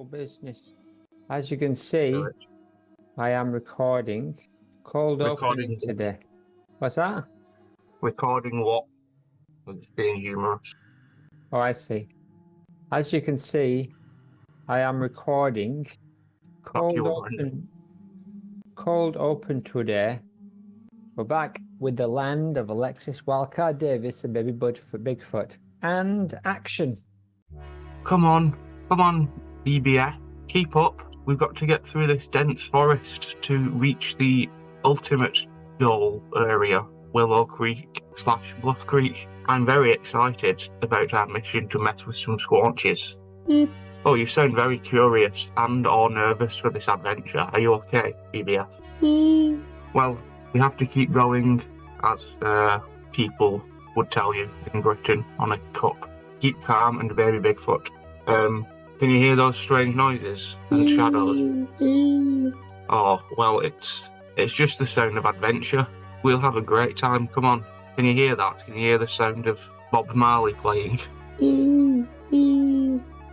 business. As you can see, I am recording. Cold opening today. What's that? Recording what? It's being humorous. Oh, I see. As you can see, I am recording. Cold open today. We're back with the land of Alexis Wildcard Davis and Baby Bud for Bigfoot. And action. Come on, BBF. Keep up. We've got to get through this dense forest to reach the ultimate goal area, Willow Creek / Bluff Creek. I'm very excited about our mission to mess with some squanches. Oh, you sound very curious and or nervous for this adventure. Are you okay, BBF? Well, we have to keep going, as people would tell you in Britain on a cup. Keep calm and baby Bigfoot. Can you hear those strange noises and shadows? Oh, well, it's just the sound of adventure. We'll have a great time. Come on. Can you hear that? Can you hear the sound of Bob Marley playing?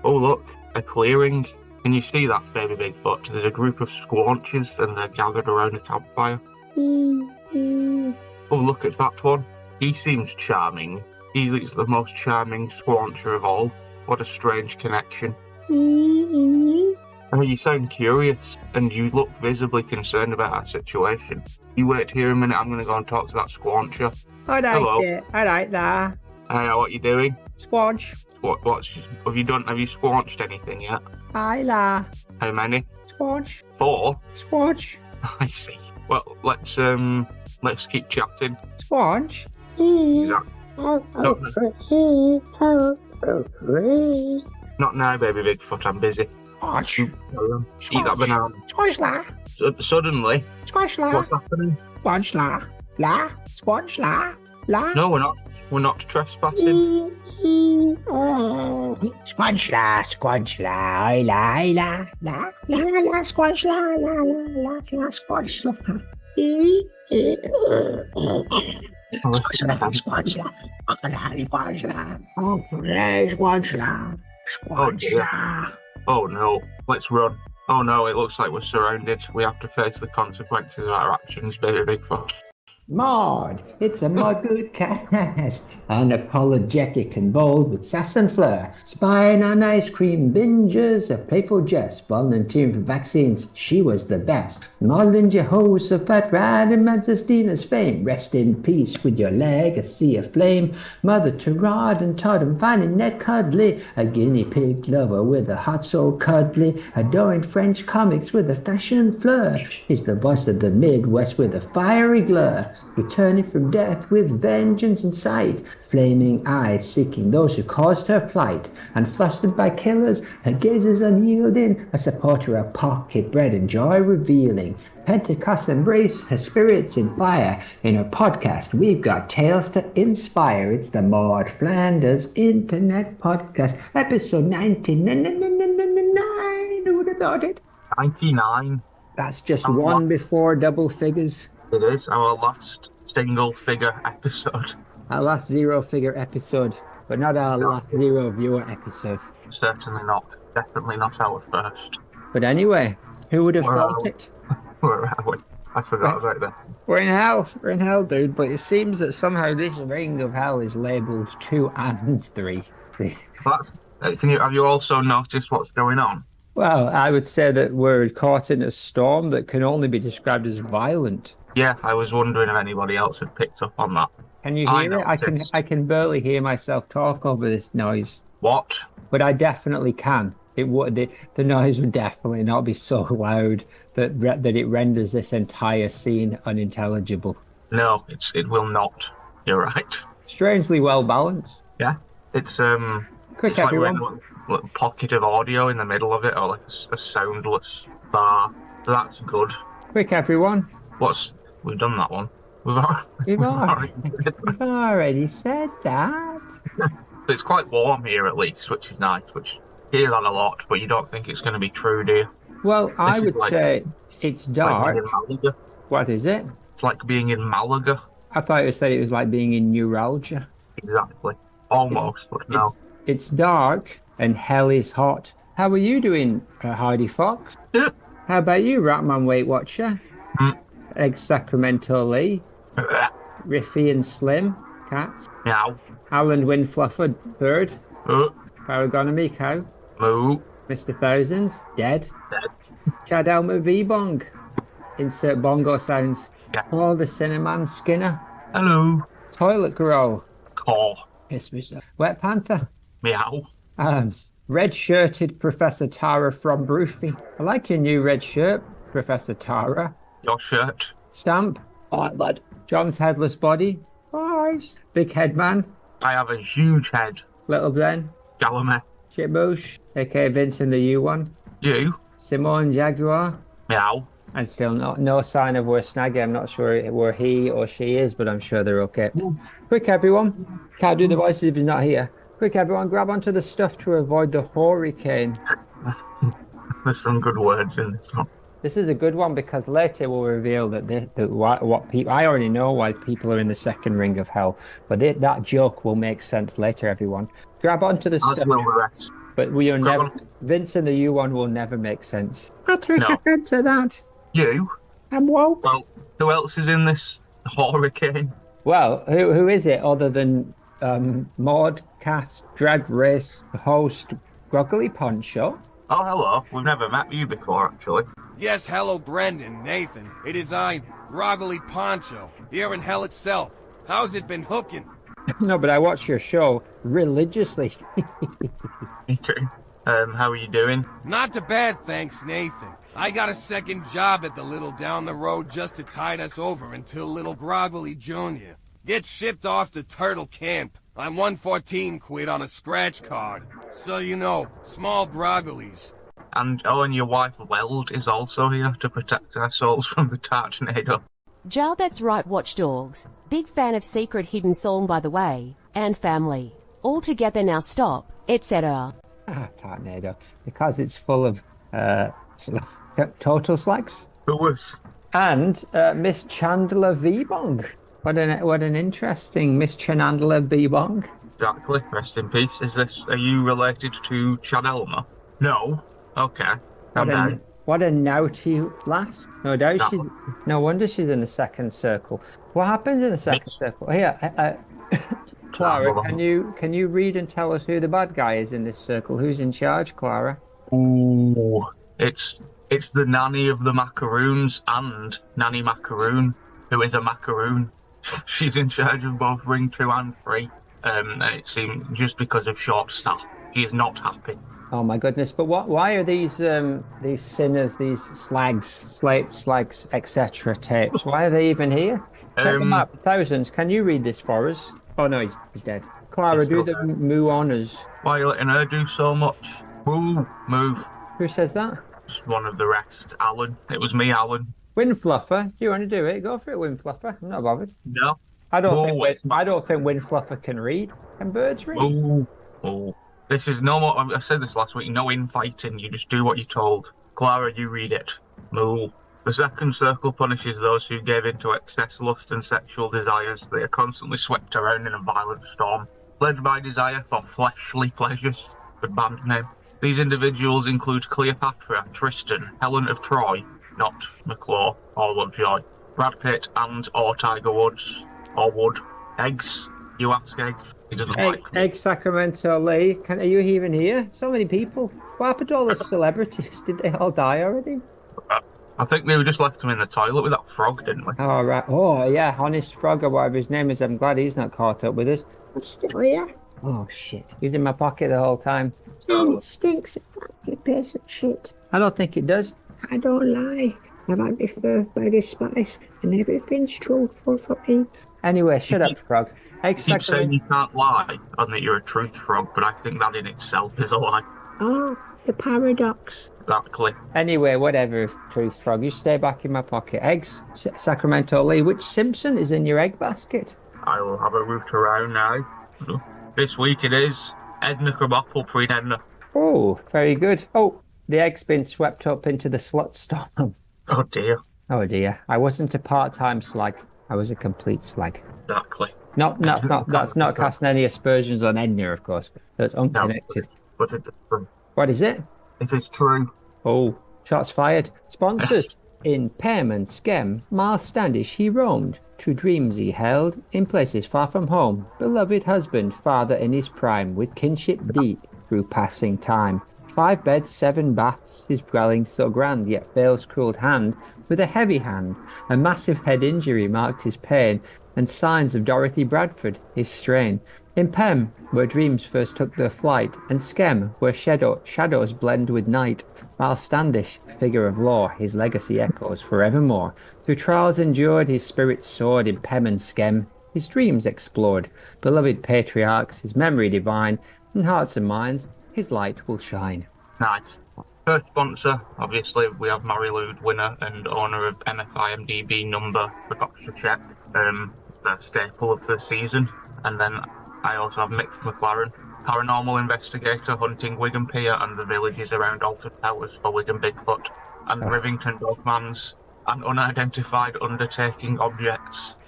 Oh, look, a clearing. Can you see that, baby Bigfoot? There's a group of squanches and they're gathered around a campfire. Oh, look, it's that one. He seems charming. He's the most charming squancher of all. What a strange connection. You sound curious, and you look visibly concerned about our situation. You wait here a minute, I'm going to go and talk to that squancher. Hello. There. Hey, what you doing? Squanch. Have you squanched anything yet? Hi, la. How many? Squanch. 4? Squanch. I see. Well, let's keep chatting. Squanch. Exactly. Not now, baby Bigfoot, I'm busy. Squanch. Eat that banana. Squanch, la. Suddenly, Squanch, la. what's happening? Squanch, la. La. Squanch, la. La. No, we're not trespassing. Squanch, la. Squanch, la. Oi, la. Oi, la. La. La. Squanch, la. La. Squanch, la. Oh no, let's run. Oh no, it looks like we're surrounded. We have to face the consequences of our actions, baby Bigfoot. Maude, it's a Maude good cast. Unapologetic and bold with sass and flair. Spying on ice cream binges, a playful jest. Volunteering for vaccines, she was the best. Modeling Jehoshaphat, riding Mancestina's fame. Rest in peace with your legacy of flame. Mother to Rod and Todd and finding Ned Cuddly. A guinea pig lover with a heart so cuddly. Adoring French comics with a fashion fleur. He's the voice of the Midwest with a fiery glare. Returning from death with vengeance in sight, flaming eyes seeking those who caused her plight, and flustered by killers, her gaze is unyielding, a supporter of pocket bread and joy revealing. Pentecost embrace her spirits in fire. In her podcast, we've got tales to inspire. It's the Maude Flanders Internet Podcast, episode 99. Who would have thought it? 99. That's just one before double figures. It is our last single-figure episode. Our last zero-figure episode, but not our last zero-viewer episode. Certainly not. Definitely not our first. But anyway, who would have thought it? Where are we? I forgot about that. We're in hell. We're in hell, dude. But it seems that somehow this ring of hell is labelled 2 and 3. See? Have you also noticed what's going on? Well, I would say that we're caught in a storm that can only be described as violent. Yeah, I was wondering if anybody else had picked up on that. Can you hear it? I can barely hear myself talk over this noise. What? But I definitely can. The noise would definitely not be so loud that it renders this entire scene unintelligible. No, it will not. You're right. Strangely well balanced. Yeah, it's Quick, it's everyone. like a little pocket of audio in the middle of it, or like a soundless bar. That's good. Quick, everyone. We've done that one. We've already said that. It's quite warm here at least, which is nice, which you hear that a lot, but you don't think it's going to be true, do you? Well, I would say it's dark. Like being in Malaga. What is it? It's like being in Malaga. I thought you said it was like being in neuralgia. Exactly. Almost, but no. It's dark and hell is hot. How are you doing, Hardy Fox? Yeah. How about you, Ratman Weight Watcher? Mm. Egg Sacramento Lee, Riffy and Slim, Cat, Meow. Alan Windfluffer, Bird, Uh, Paragonomy, Cow, Moo. Mr. Thousands, Dead, Dead. Chad Elmer V Bong, insert bongo sounds, Yes. Paul the Cinnamon Skinner, Hello. Toilet Grow, Caw. Yes, Wet Panther, Meow. um, red-shirted Professor Tara from Broofy. I like your new red shirt, Professor Tara. Your shirt. Stamp. All right, lad. John's headless body. Eyes. Big head man. I have a huge head. Little Den. Galame. Chipbush. aka Vincent the U1. You. Simone Jaguar. Meow. And still no sign of where Snaggy. I'm not sure where he or she is, but I'm sure they're okay. Quick, everyone. Can't do the voices if he's not here. Quick, everyone. Grab onto the stuff to avoid the hurricane. There's some good words in this one. This is a good one because later we'll reveal that what people. I already know why people are in the second ring of hell, but that joke will make sense later. Everyone, grab onto the As stuff. will the rest. But we are Grab never. on. Vince and the U1 will never make sense. I take No. offense to that. You. I'm woke. Well, who else is in this hurricane? Well, who is it other than Maude, Cass, Drag Race, host, Broccoli Poncho? Oh, hello. We've never met you before, actually. Yes, hello, Brendan, Nathan. It is I, Groggly Poncho, here in hell itself. How's it been hooking? No, but I watch your show religiously. Me too. How are you doing? Not too bad, thanks, Nathan. I got a second job at the little down the road just to tide us over until little Groggly Jr. gets shipped off to Turtle Camp. I'm 114 quid on a scratch card. So you know, small Grogglies. And your wife Weld is also here to protect our souls from the tornado. Joe, that's right, watchdogs. Big fan of Secret Hidden Song, by the way. And family. All together now stop, etc. Tornado. Because it's full of total slags. Who was? And Miss Chandler V-Bong. What an interesting Miss Chandler V-Bong. Exactly. Rest in peace. Are you related to Chad Elmer? No. Okay. What a naughty lass. No doubt she's. No wonder she's in the second circle. What happens in the second circle? Here, Clara, can you read and tell us who the bad guy is in this circle? Who's in charge, Clara? Ooh, it's the nanny of the macaroons and Nanny Macaroon, who is a macaroon. She's in charge of both Ring 2 and 3. And it seems just because of short staff, she is not happy. Oh my goodness! But why are these sinners, these slags, etc. tapes? Why are they even here? Check them out. Thousands. Can you read this for us? Oh no, he's dead. Clara, do the moo honors. Why are you letting her do so much? Move. Who says that? Just one of the rest. Alan. It was me, Alan. Windfluffer. Do you want to do it? Go for it, Windfluffer. I'm not bothered. No. I don't think Windfluffer can read. Can birds read? Oh. This is no more. I said this last week. No infighting. You just do what you're told. Clara, you read it. Moo. The second circle punishes those who gave in to excess, lust, and sexual desires. They are constantly swept around in a violent storm, led by desire for fleshly pleasures. Good band name. These individuals include Cleopatra, Tristan, Helen of Troy, not McClure or Lovejoy, Brad Pitt, and/or Tiger Woods or Wood. Eggs. You ask Eggs. He doesn't like them. Egg Sacramento Lee. Are you even here? So many people. What happened to all the celebrities? Did they all die already? I think they just left him in the toilet with that frog, didn't we? Oh, right. Oh, yeah. Honest Frog or whatever his name is. I'm glad he's not caught up with us. I'm still here. Oh, shit. He's in my pocket the whole time. And it stinks. You piece of shit. I don't think it does. I don't lie. I've had me served by the spice, and everything's truthful for me. Anyway, shut up, Frog. You keep saying you can't lie and that you're a truth frog, but I think that in itself is a lie. Oh, the paradox. Exactly. Anyway, whatever, Truth Frog. You stay back in my pocket. Eggs, Sacramento Lee. Which Simpson is in your egg basket? I will have a root around now. This week it is Edna Krabappel, Queen Edna. Oh, very good. Oh, the egg's been swept up into the slut storm. Oh dear. Oh dear. I wasn't a part-time slag. I was a complete slag. Exactly. That's not casting any aspersions on Edna, of course. That's unconnected. No, but it's true. What is it? It is true. Oh, shots fired. Sponsors. In Pem and Skem, Miles Standish he roamed. True dreams he held, in places far from home. Beloved husband, father in his prime, with kinship deep through passing time. 5 beds, 7 baths, his dwelling so grand, yet fails cruel hand. With a heavy hand, a massive head injury marked his pain, and signs of Dorothy Bradford, his strain. In Pem, where dreams first took their flight, and Skem, where shadows blend with night, Miles Standish, the figure of law, his legacy echoes forevermore. Through trials endured, his spirit soared in Pem and Skem, his dreams explored. Beloved patriarchs, his memory divine, in hearts and minds, his light will shine. Nice. First sponsor, obviously, we have Mary Lude, winner and owner of MFIMDB number, forgot to check, the staple of the season. And then I also have Mick McLaren, paranormal investigator hunting Wigan Pier and the villages around Alton Towers for Wigan Bigfoot, and Rivington Dogmans and unidentified undertaking objects.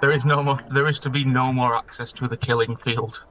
There is to be no more access to the killing field.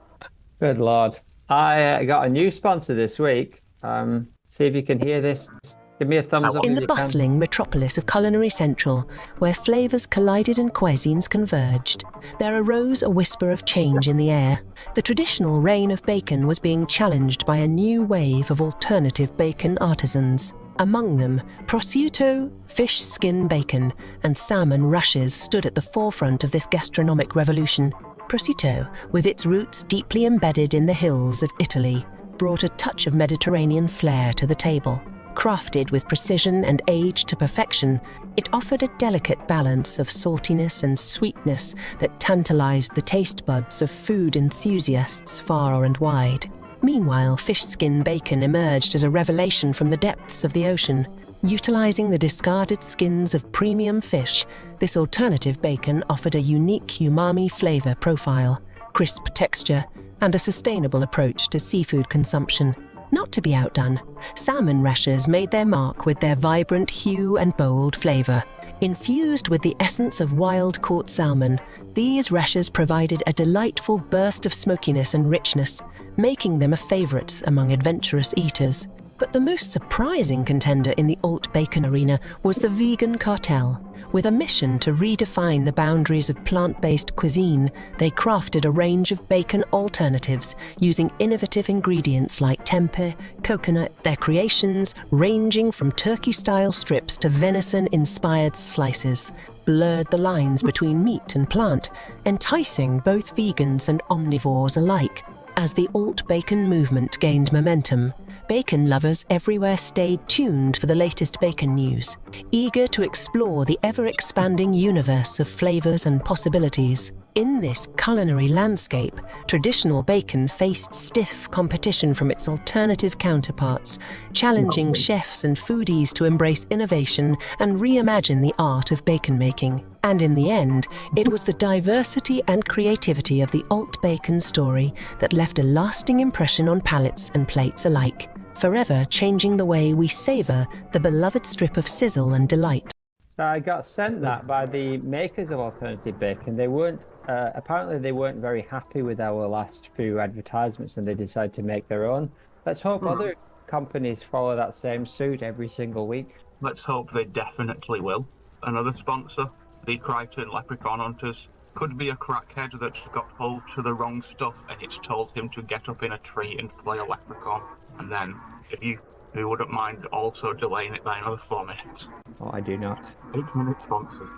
Good Lord. I got a new sponsor this week. See if you can hear this. Give me a thumbs up. In the bustling metropolis of Culinary Central, where flavours collided and cuisines converged, there arose a whisper of change in the air. The traditional reign of bacon was being challenged by a new wave of alternative bacon artisans. Among them, prosciutto, fish skin bacon, and salmon rushes stood at the forefront of this gastronomic revolution. Prosciutto, with its roots deeply embedded in the hills of Italy, brought a touch of Mediterranean flair to the table. Crafted with precision and aged to perfection, it offered a delicate balance of saltiness and sweetness that tantalized the taste buds of food enthusiasts far and wide. Meanwhile, fish skin bacon emerged as a revelation from the depths of the ocean. Utilizing the discarded skins of premium fish, this alternative bacon offered a unique umami flavor profile, crisp texture, and a sustainable approach to seafood consumption. Not to be outdone, salmon rashers made their mark with their vibrant hue and bold flavor. Infused with the essence of wild-caught salmon, these rashers provided a delightful burst of smokiness and richness, making them a favorite among adventurous eaters. But the most surprising contender in the alt bacon arena was the Vegan Cartel. With a mission to redefine the boundaries of plant-based cuisine, they crafted a range of bacon alternatives using innovative ingredients like tempeh, coconut, their creations ranging from turkey-style strips to venison-inspired slices, blurred the lines between meat and plant, enticing both vegans and omnivores alike. As the alt bacon movement gained momentum, bacon lovers everywhere stayed tuned for the latest bacon news, eager to explore the ever-expanding universe of flavors and possibilities. In this culinary landscape, traditional bacon faced stiff competition from its alternative counterparts, challenging chefs and foodies to embrace innovation and reimagine the art of bacon making. And in the end, it was the diversity and creativity of the alt bacon story that left a lasting impression on palates and plates alike, forever changing the way we savor the beloved strip of sizzle and delight. So I got sent that by the makers of alternative bacon. They weren't apparently they weren't very happy with our last few advertisements, and they decided to make their own. Let's hope other companies follow that same suit every single week. Let's hope they definitely will. Another sponsor, the Crichton Leprechaun Hunters, could be a crackhead that's got pulled to the wrong stuff and it's told him to get up in a tree and play a leprechaun. And then, if you wouldn't mind also delaying it by another 4 minutes. Oh, I do not. 8-minute sponsors.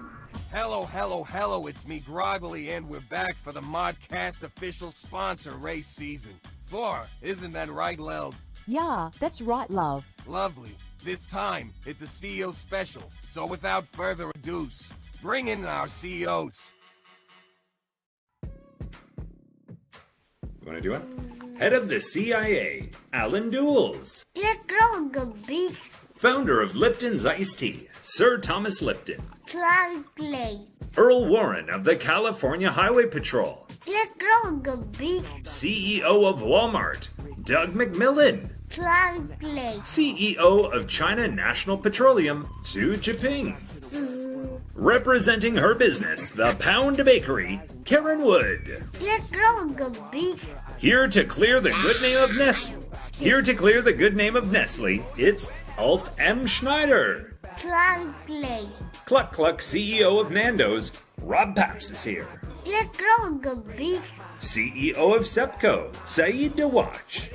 Hello, it's me, Groggly, and we're back for the Modcast official sponsor race season 4. Isn't that right, Lel? Yeah, that's right, love. Lovely. This time, it's a CEO special, so without further ado, bring in our CEOs. You want to do it? Head of the CIA, Alan Dulles. Founder of Lipton's Iced Tea, Sir Thomas Lipton. Earl Warren of the California Highway Patrol. CEO of Walmart, Doug McMillan. CEO of China National Petroleum, Xu Jinping. Representing her business, the Pound Bakery, Karen Wood. Here to clear the good name of Nestle, Here to clear the good name of Nestle, it's Ulf M. Schneider. Clunkly. Cluck Cluck CEO of Nando's, Rob Paps is here. CEO of Sepco, Saeed Dawach.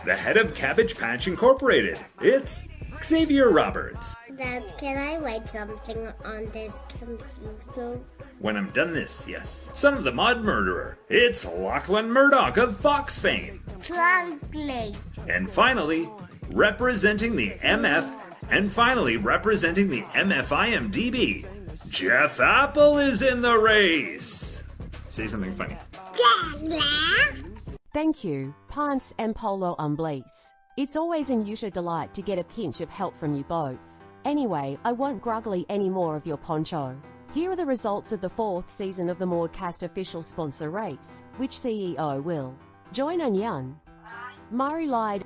The head of Cabbage Patch Incorporated, it's Xavier Roberts. Dad, can I write something on this computer? When I'm done this, yes. Son of the Maude murderer, it's Lachlan Murdoch of Fox fame. Clunkly. And finally, representing the MFIMDB, Jeff Apple is in the race. Say something funny. Thank you, Pants and Polo Umblies. It's always an utter delight to get a pinch of help from you both. Anyway, I won't gruggly any more of your poncho. Here are the results of the 4th season of the Maude official sponsor race. Which CEO will join Anyan? Mari lied.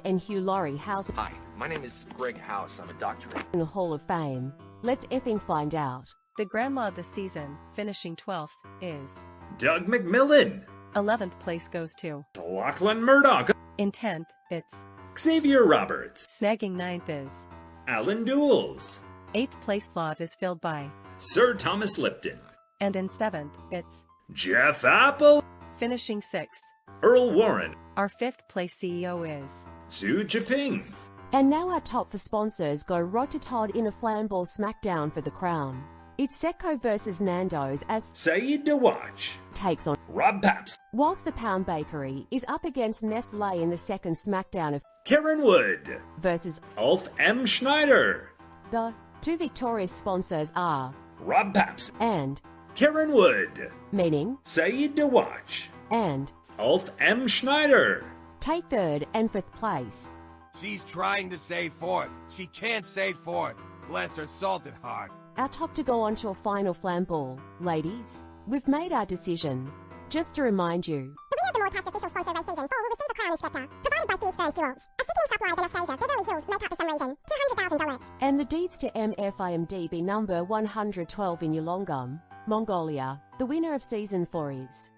And Hugh Laurie House. Hi, my name is Greg House. I'm a doctor In the Hall of Fame. Let's effing find out. The grandma this season, finishing 12th, is Doug McMillan. 11th place goes to Lachlan Murdoch. in 10th, it's Xavier Roberts. snagging 9th is Alan Dools. 8th place slot is filled by, Sir Thomas Lipton. and in 7th, it's Jeff Apple. finishing 6th. Earl Warren. Our 5th place CEO is Xu Jinping. And now our top for sponsors go Rotatod in a Flamball smackdown for the crown. It's Secco versus Nando's as Saeed Dawach. takes on, Rob Paps. whilst the Pound Bakery is up against Nestle in the second smackdown of Karen Wood. versus Ulf M. Schneider. the two victorious sponsors are Rob Paps. and, Karen Wood. meaning, Saeed Dawach. and, Ulf M. Schneider. take 3rd and 5th place. She's trying to say 4th. She can't say 4th. Bless her salted heart. Our top to go on to a final Flamball. Ladies, we've made our decision. Just to remind you, The winner of the Maude official sponsor race season 4 will receive a crown scepter, provided by Fierce Burns Jewels. A city in South Anastasia, Beverly Hills, make up for some reason. $200,000. and the deeds to MFIMDB number 112 in Yulongum, Mongolia. The winner of season 4 is.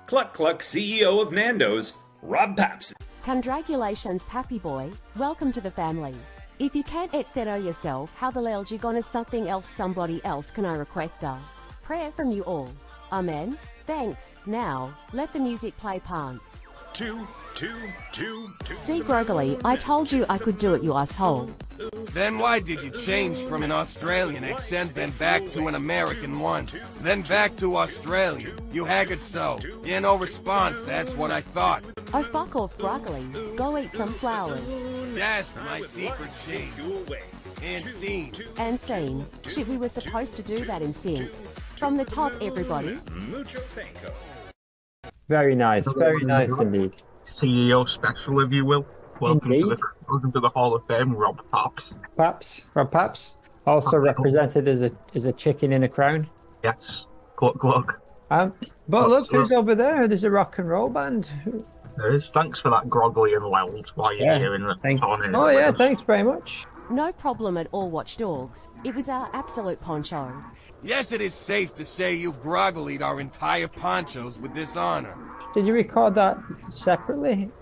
Cluck Cluck CEO of Nando's, Rob Paps. Congratulations, Pappy Boy. Welcome to the family. If you can't etc yourself, how the hell you gonna something else somebody else can I request a prayer from you all? Amen. Thanks. Now, let the music play, pants. Two. See, Groggily, I told you I could do it, you asshole. Then why did you change from an Australian accent, then back to an American one? Then back to Australian? You haggard so. Yeah, no response, that's what I thought. Oh, fuck off, Groggily. Go eat some flowers. That's my secret shade. And scene. And scene. Shit, we were supposed to do that in sync. From the top, everybody. Very nice indeed. CEO special, if you will. Welcome to the Hall of Fame, Rob Paps. Rob Paps, also represented as a chicken in a crown. Yes, cluck cluck. But look who's over there. There's a rock and roll band. There is. Thanks for that groggly and loud while you're here in the tornado. Oh yeah, thanks very much. No problem at all, watchdogs. It was our absolute poncho. Yes, it is safe to say you've groggolied our entire ponchos with this honor. Did you record that separately?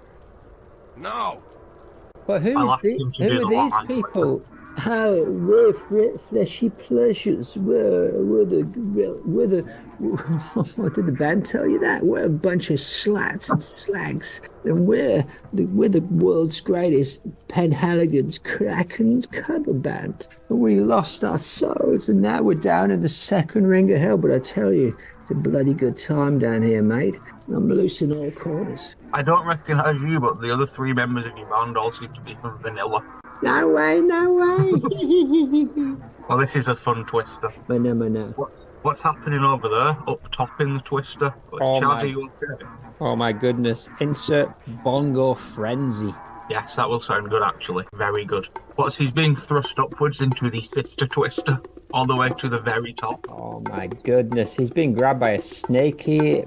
No. But who are these people? How we're fleshy pleasures. We're the what did the band tell you that? We're a bunch of slats and slags, and we're the world's greatest Penhaligon's Kraken's cover band. And we lost our souls, and now we're down in the second ring of hell. But I tell you, it's a bloody good time down here, mate. I'm loose in all corners. I don't recognise you, but the other 3 members of your band all seem to be from Vanilla. No way. Well, this is a fun twister. No. What's happening over there, up top in the twister? Chad, are you okay? Oh my goodness. Insert bongo frenzy. Yes, that will sound good, actually. Very good. What's he's being thrust upwards into the sister twister, all the way to the very top. Oh my goodness. He's been grabbed by a snacky,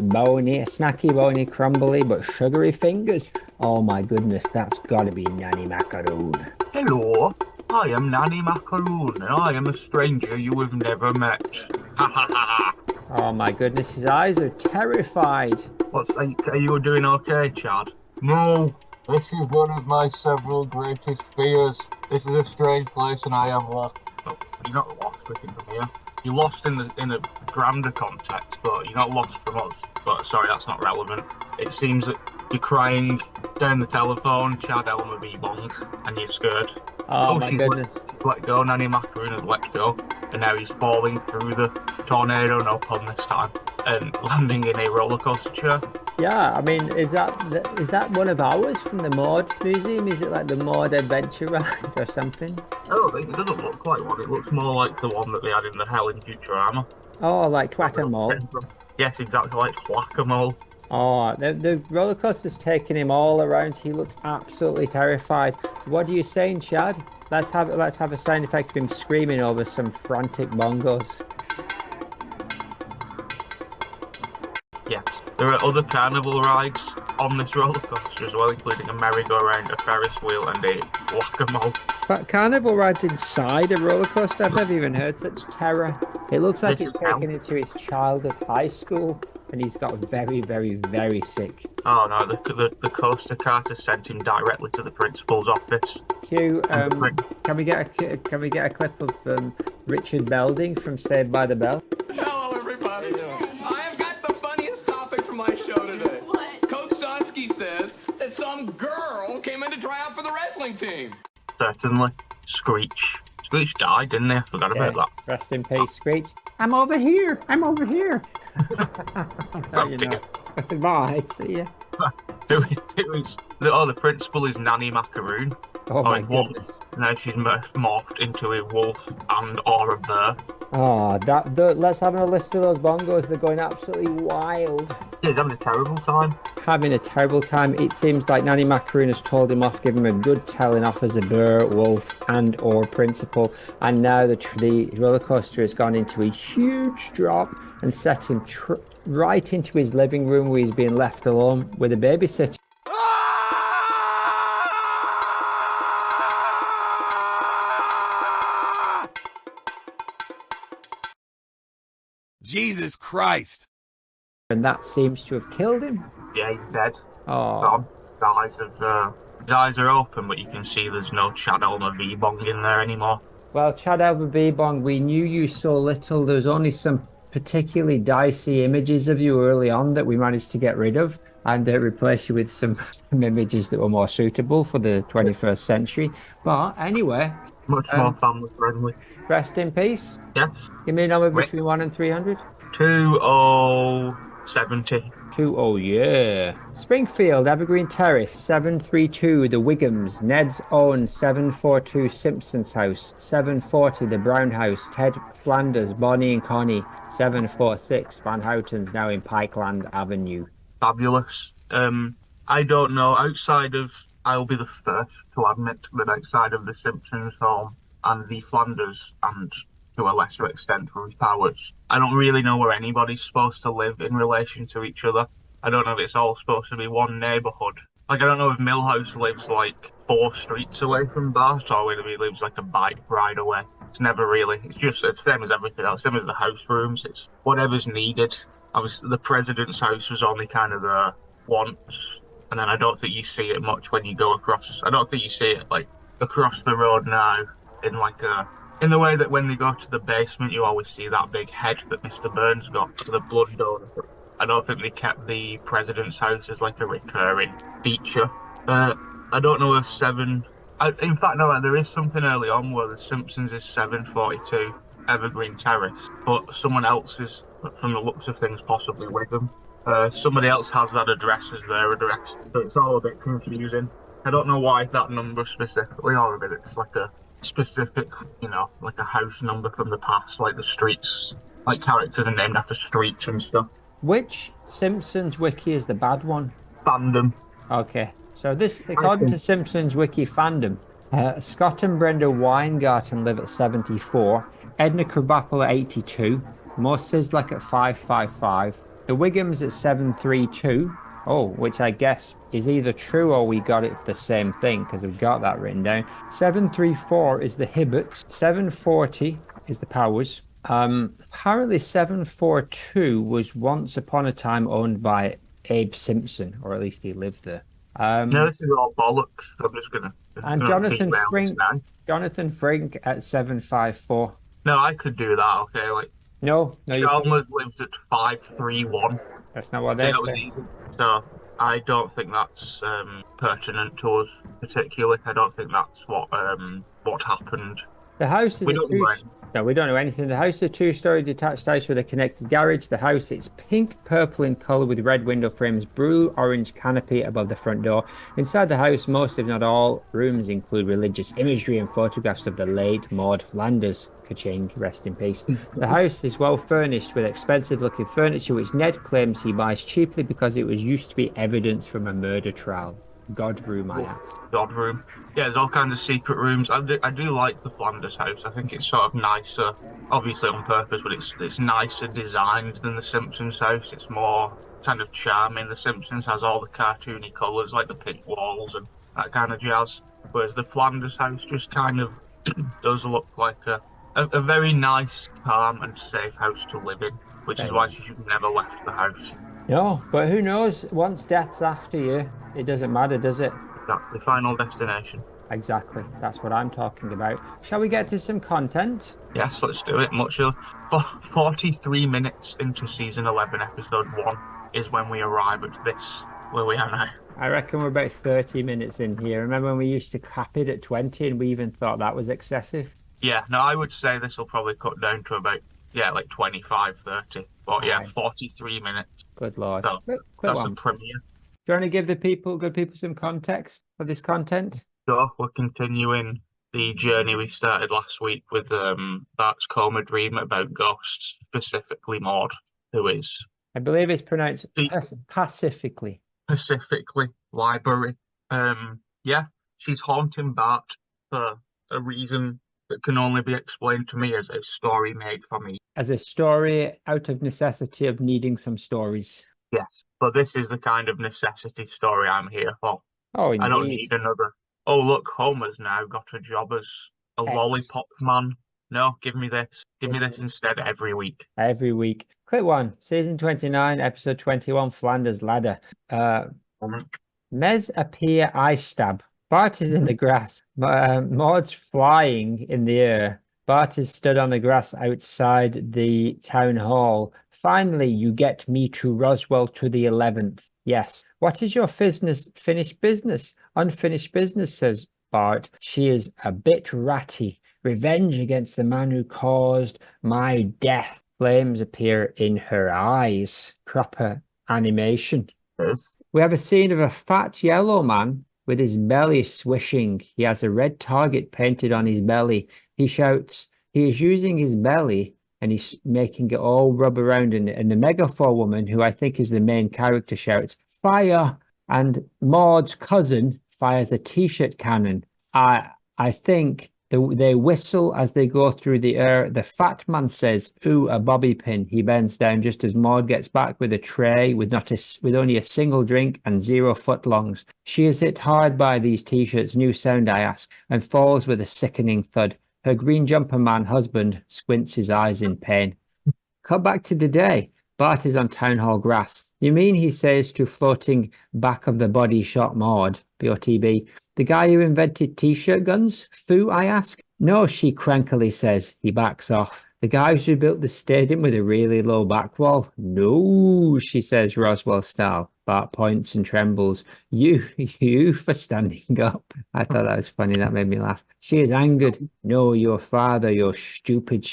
bony, crumbly, but sugary fingers. Oh my goodness, that's gotta be Nanny Macaroon. Hello, I am Nanny Macaroon, and I am a stranger you have never met. Ha ha ha ha. Oh my goodness, his eyes are terrified. Are you doing okay, Chad? No, this is one of my several greatest fears. This is a strange place and I am lost. Oh, you're not lost looking from here. You're lost in a grander context, but you're not lost from us. But sorry, that's not relevant. It seems that you're crying down the telephone, Chad Elmer B. Bong, and you're scared. Oh my goodness. Let go, Nanny Macaroon has let go, and now he's falling through the tornado, no pun this time, and landing in a roller coaster chair. Yeah, I mean, is that one of ours from the Maude Museum? Is it like the Maude Adventure Ride or something? I don't think it doesn't look like one. It looks more like the one that they had in the Hell in Futurama. Oh, like Whack-A-Mole. Yes, exactly, like Whack-A-Mole. Oh, the roller coaster's taking him all around. He looks absolutely terrified. What are you saying, Chad? Let's have a sound effect of him screaming over some frantic bongos. Yes, there are other carnival rides on this roller coaster as well, including a merry-go-round, a Ferris wheel, and a Whack-A-Mole. But carnival rides inside a roller coaster? I've never even heard such terror. It looks like it's taken him to his childhood high school, and he's got very, very, very sick. Oh no, the coaster cart has sent him directly to the principal's office. Hugh, can we get a clip of Richard Belding from Saved by the Bell? Hello, everybody. I have got the funniest topic for my show today. What? Coach Sonsky says that some girl came in to try out for the wrestling team. Certainly. Screech. Screech died, didn't he? I forgot about that. Rest in peace, Screech. I'm over here. Oh, you know. Bye. See ya. The principal is Nanny Macaroon. Oh my goodness. Now she's morphed into a wolf and or a bear. Oh, let's have a list of those bongos. They're going absolutely wild. Yeah, he's having a terrible time. Having a terrible time. It seems like Nanny Macaroon has told him off, given him a good telling off as a bear, wolf, and or principal. And now the roller coaster has gone into a huge drop and set him right into his living room where he's being left alone with a babysitter. Jesus Christ! And that seems to have killed him. Yeah, he's dead. Oh. His eyes are open, but you can see there's no Chad Elmer V. Bong in there anymore. Well, Chad Elmer V. Bong, we knew you so little. There's only some particularly dicey images of you early on that we managed to get rid of and replace you with some images that were more suitable for the 21st century. But anyway... Much more family friendly. Rest in peace. Yes. Give me a number between 1 and 300. 2070. 20, yeah. Springfield, Evergreen Terrace, 732, The Wiggums, Ned's Own, 742, Simpson's House, 740, The Brown House, Ted Flanders, Bonnie and Connie, 746, Van Houten's, now in Pikeland Avenue. Fabulous. I don't know, outside of, I'll be the first to admit that outside of the Simpsons home and the Flanders, and to a lesser extent Bruce Powers, I don't really know where anybody's supposed to live in relation to each other. I don't know if it's all supposed to be one neighbourhood. Like, I don't know if Millhouse lives like 4 streets away from Bart, or whether he lives like a bike ride away. It's never really, it's just the same as everything else, same as the house rooms, it's whatever's needed. The president's house was only kind of there once, and then I don't think you see it much when you go across. I don't think you see it like across the road now in the way that when they go to the basement you always see that big head that Mr. Burns got for the blood donor. I don't think they kept the president's house as like a recurring feature. I don't know if in fact no, there is something early on where the Simpsons is 742 Evergreen Terrace, but someone else is, from the looks of things, possibly with them. Somebody else has that address as their address, so it's all a bit confusing. I don't know why that number specifically, or if it's like a specific, like a house number from the past, like the streets, like characters are named after streets and stuff. Which Simpsons wiki is the bad one? Fandom. Okay, so this, according to Simpsons wiki fandom, Scott and Brenda Weingarten live at 74, Edna Krabappel at 82, Mo Sislak at 555, the Wiggums at 732, which I guess is either true or we got it for the same thing, because we've got that written down. 734 is the Hibberts, 740 is the Powers, Apparently 742 was once upon a time owned by Abe Simpson, or at least he lived there. No, this is all bollocks. I'm just And gonna derail this now. Jonathan Frink at 754. No, I could do that. Okay, like No, you couldn't. Chalmers lives at 531. That's not what Okay, they that was say. easy. So I don't think that's pertinent to us particularly. I don't think that's what happened. The house is We don't know. No, we don't know anything. The house is a two-story detached house with a connected garage. The house is pink, purple in color with red window frames, blue-orange canopy above the front door. Inside the house, most if not all rooms include religious imagery and photographs of the late Maude Flanders. Ka-ching, rest in peace. The house is well furnished with expensive-looking furniture, which Ned claims he buys cheaply because it was used to be evidence from a murder trial. God room, I ask. God room. Yeah, there's all kinds of secret rooms. I do like the Flanders house. I think it's sort of nicer, obviously on purpose, but it's nicer designed than the Simpsons house. It's more kind of charming. The Simpsons has all the cartoony colours, like the pink walls and that kind of jazz. Whereas the Flanders house just kind of does look like a very nice, calm and safe house to live in, which is why she should have never left the house. No, but who knows? Once death's after you, it doesn't matter, does it? Exactly, Final Destination. Exactly, that's what I'm talking about. Shall we get to some content? Yes, let's do it. Much 43 minutes into season 11, episode 1 is when we arrive at this, where we are now. I reckon we're about 30 minutes in here. Remember when we used to cap it at 20 and we even thought that was excessive? Yeah, no, I would say this will probably cut down to about, like 25, 30. But yeah, 43 minutes. Good Lord. So, that's a premiere. Do you want to give the good people some context for this content? So we're continuing the journey we started last week with Bart's coma dream about ghosts, specifically Maude, who is... I believe it's pronounced pacifically. Pacifically, library. Yeah, she's haunting Bart for a reason that can only be explained to me as a story made for me. As a story out of necessity of needing some stories. Yes, but this is the kind of necessity story I'm here for. Oh, indeed. I don't need another. Oh, look, Homer's now got a job as a lollipop man. No, give me this. Give me this instead every week. Every week. Quick one. Season 29, episode 21, Flanders Ladder. Mez appear ice stab. Bart is in the grass. Maude's flying in the air. Bart is stood on the grass outside the town hall. Finally, you get me to Roswell to the 11th. Yes. What is your finished business? Unfinished business, says Bart. She is a bit ratty. Revenge against the man who caused my death. Flames appear in her eyes. Proper animation. Yes. We have a scene of a fat yellow man with his belly swishing. He has a red target painted on his belly. He shouts, he is using his belly and he's making it all rub around. And the megaphone woman, who I think is the main character, shouts, fire! And Maude's cousin fires a t-shirt cannon. I think they whistle as they go through the air. The fat man says, ooh, a bobby pin. He bends down just as Maude gets back with a tray with only a single drink and 0 footlongs. She is hit hard by these t-shirts, new sound I ask, and falls with a sickening thud. Her green jumper man husband squints his eyes in pain. Cut back to today. Bart is on town hall grass. You mean, he says to floating back of the body shot Maude, BOTB, the guy who invented t-shirt guns? Foo, I ask. No, she crankily says. He backs off. The guys who built the stadium with a really low back wall? No, she says, Roswell style. Bart points and trembles. You for standing up. I thought that was funny. That made me laugh. She is angered. No, your father, your stupid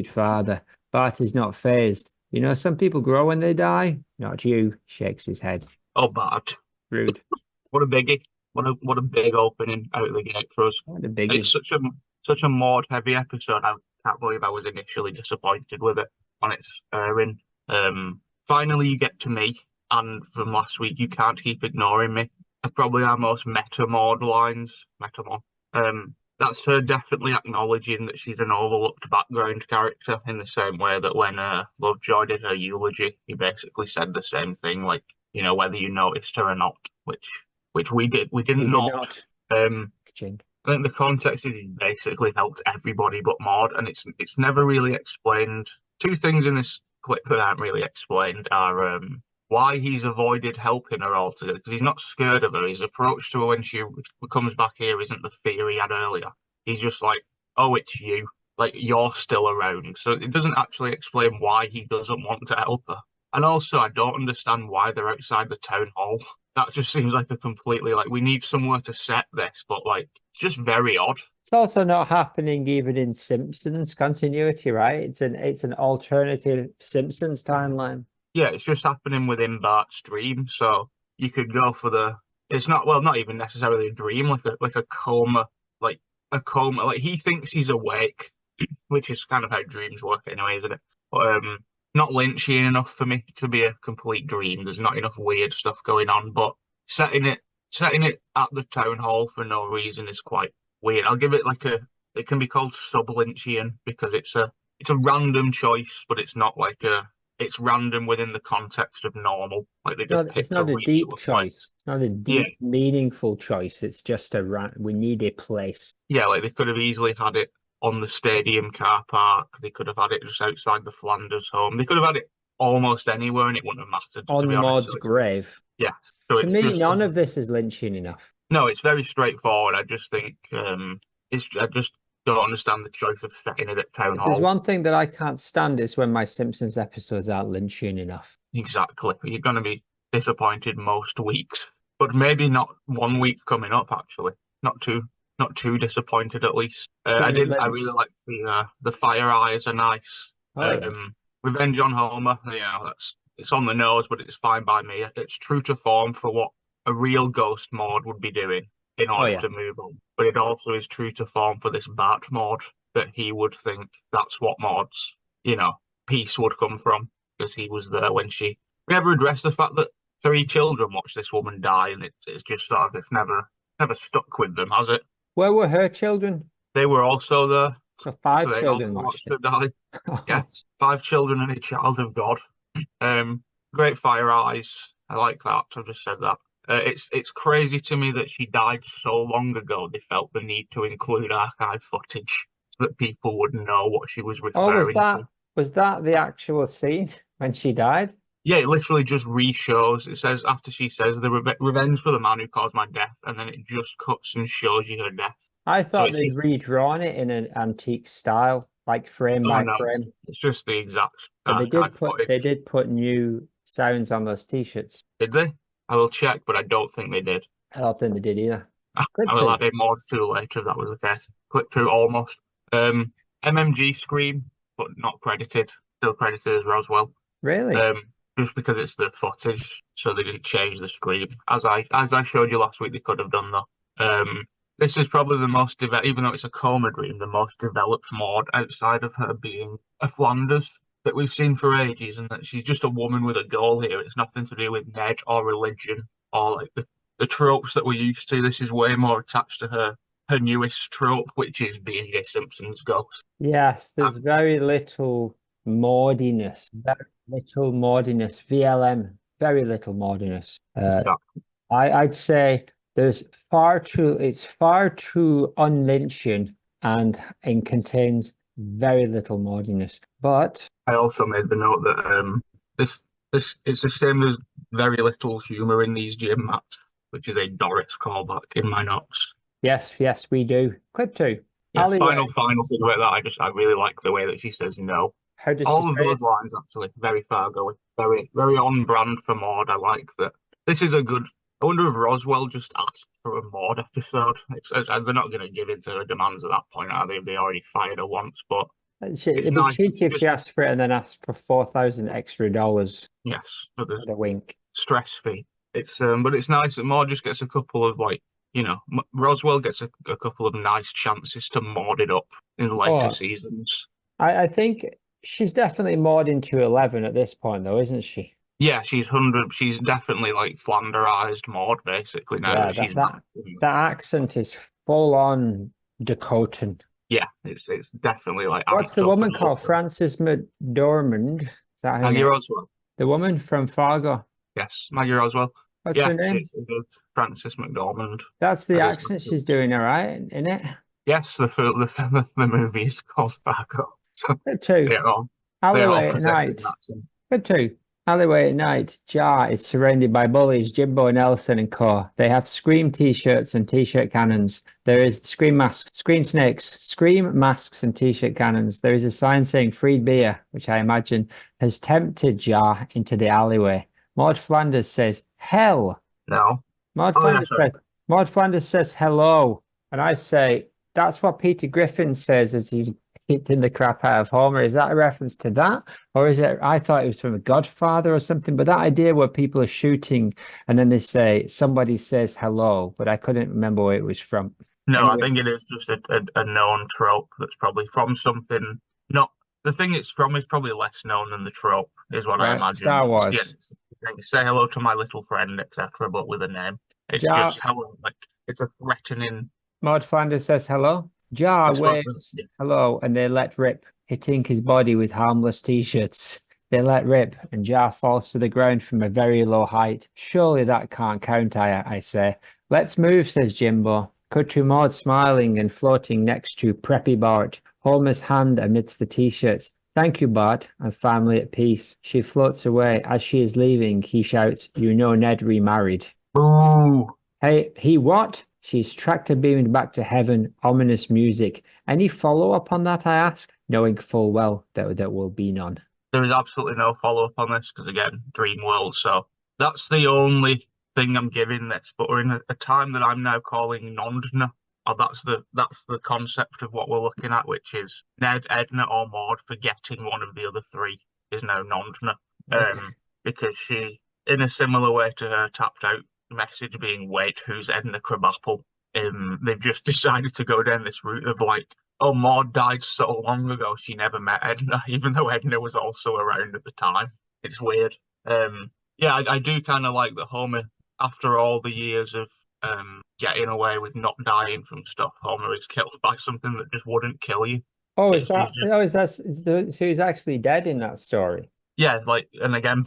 father. Bart is not fazed. You know, some people grow when they die. Not you. Shakes his head. Oh, Bart. Rude. What a biggie. What a big opening out of the gate for us. What a biggie. It's such a Maude heavy episode. I can't believe I was initially disappointed with it on its airing. Finally, you get to me, and from last week, you can't keep ignoring me. Probably our most meta Maude lines. That's her definitely acknowledging that she's an overlooked background character, in the same way that when Lovejoy did her eulogy, he basically said the same thing, like, you know, whether you noticed her or not, which we did. We didn't not. I think the context is he basically helped everybody but Maude, and it's never really explained. Two things in this clip that aren't really explained are why he's avoided helping her altogether, because he's not scared of her. His approach to her when she comes back here isn't the fear he had earlier. He's just like, oh, it's you. Like, you're still around. So it doesn't actually explain why he doesn't want to help her. And also, I don't understand why they're outside the town hall. That just seems like a completely, like, we need somewhere to set this, but, like, it's just very odd. It's also not happening even in Simpsons continuity, right? It's an alternative Simpsons timeline. Yeah, it's just happening within Bart's dream, so you could go for the... It's not, well, not even necessarily a dream, like a coma, like he thinks he's awake, which is kind of how dreams work anyway, isn't it? But not Lynchian enough for me to be a complete dream. There's not enough weird stuff going on, but setting it at the town hall for no reason is quite weird. I'll give it it can be called sub-Lynchian because it's a random choice, but it's not like it's random within the context of normal. Like they just it's not a deep choice. It's not a deep, meaningful choice. It's just we need a place. Yeah, like they could have easily had it on the stadium car park. They could have had it just outside the Flanders home. They could have had it almost anywhere, and it wouldn't have mattered. On to be honest. Maude's grave. Yeah. So to me, none of this is Lynchian enough. No, it's very straightforward. I just think I just don't understand the choice of setting it at town hall. There's one thing that I can't stand is when my Simpsons episodes aren't Lynchian enough. Exactly. You're going to be disappointed most weeks, but maybe not one week coming up. Actually, not too disappointed at least. I really like the fire eyes are nice. Revenge on Homer, it's on the nose, but it's fine by me. It's true to form for what a real ghost Maude would be doing in order to move on. But it also is true to form for this Bart Maude that he would think that's what Maude's, peace would come from, because he was there when we never addressed the fact that 3 children watched this woman die, and it's just sort of, it's never stuck with them, has it? Where were her children? They were also there. So 5 children watched it. Died. Yes, 5 children and a child of God. Great fire eyes. I like that. I've just said that. It's crazy to me that she died so long ago. They felt the need to include archive footage so that people would know what she was referring to. Was that the actual scene when she died? Yeah, it literally just re-shows. It says, after she says, the revenge for the man who caused my death, and then it just cuts and shows you her death. I thought they'd redrawn it in an antique style, like frame by frame. It's just the exact. But they did put new sounds on those T-shirts. Did they? I will check, but I don't think they did. I don't think they did either. I will add in more to later if that was the case. Click through almost. MMG Scream, but not credited. Still credited as Roswell. Really? Just because it's the footage, so they didn't change the scream. As I showed you last week, they could have done that. This is probably the most even though it's a coma dream, the most developed Maude outside of her being a Flanders that we've seen for ages, and that she's just a woman with a goal here. It's nothing to do with Ned or religion or like the tropes that we're used to. This is way more attached to her newest trope, which is being a Simpsons ghost. Yes, there's very little Maudiness. Very little Maudiness. VLM. Very little Maudiness. Exactly. I'd say it's far too un-Lynchian and contains very little Maudiness. But I also made the note that this it's a shame there's very little humour in these gym mats, which is a Doris callback in my notes. Yes, we do. Clip 2. Yeah, final thing about that. I really like the way that she says no. How does all of those lines actually very far going, very very on brand for Maude. I like that. This is a good. I wonder if Roswell just asked for a Maude episode. They're not going to give in to her demands at that point, are they? They already fired her once, but it'd be cheeky if she asked for it and then asked for $4,000 extra. Yes, for the wink. Stress fee. But it's nice that Maude just gets a couple of Roswell gets a couple of nice chances to Maude it up in later seasons. I think she's definitely Maude into 11 at this point, though, isn't she? Yeah, she's definitely like Flanderized Maude basically now. Yeah, that accent is full on Dakotan. Yeah, it's definitely like. What's the woman called? Frances McDormand. Is that her Maggie name? Roswell. The woman from Fargo. Yes, Maggie Roswell. What's her name? Frances McDormand. That's the That is accent she's doing, all right, isn't it? Yes, the movie is called Fargo. So, Good too. they're all Alleyway at presenting night. that scene. Good too. Alleyway at night. Jar is surrounded by bullies, Jimbo, Nelson, and co. They have Scream t-shirts and t-shirt cannons. There is Scream masks, Scream snakes, Scream masks, and t-shirt cannons. There is a sign saying free beer, which I imagine has tempted Jar into the alleyway. Maude Flanders says, hell. No. Maude Oh, yeah, Flanders sorry. says, Maude Flanders says hello. And I say, that's what Peter Griffin says as he's hitting the crap out of Homer. Is that a reference to that? Or is it, I thought it was from a Godfather or something, but that idea where people are shooting and then they say, somebody says hello, but I couldn't remember where it was from. No, Anyway. I think it is just a known trope that's probably from something. Not the thing it's from is probably less known than the trope, is what I Right, imagine. Star Wars. Yeah, like, say hello to my little friend, etc., but with a name. It's Jar- just hello, like it's a threatening. Maude Flanders says hello. Jar It's not- waves hello, and they let rip, hitting his body with harmless t-shirts. They let rip, and Jar falls to the ground from a very low height. Surely that can't count, I say. Let's move, says Jimbo. Cut to Maude smiling and floating next to Preppy Bart. Homer's hand amidst the t-shirts. Thank you, Bart. I'm finally at peace. She floats away. As she is leaving, he shouts, you know Ned remarried. Ooh. Hey, he what? She's tractor beamed back to heaven, ominous music. Any follow-up on that, I ask, knowing full well that there will be none. There is absolutely no follow-up on this because, again, dream world. So that's the only thing I'm giving this. But we're in a time that I'm now calling Nondna. Or that's the concept of what we're looking at, which is Ned, Edna, or Maude forgetting one of the other three is now Nondna. Because she, in a similar way to her tapped out message being, wait, who's Edna Crabapple? They've just decided to go down this route of like, oh, Maude died so long ago she never met Edna, even though Edna was also around at the time. It's weird. Yeah, I do kind of like that Homer, after all the years of getting away with not dying from stuff, Homer is killed by something that just wouldn't kill you. Oh, is that? Oh, so he's actually dead in that story? Yeah, like, and again,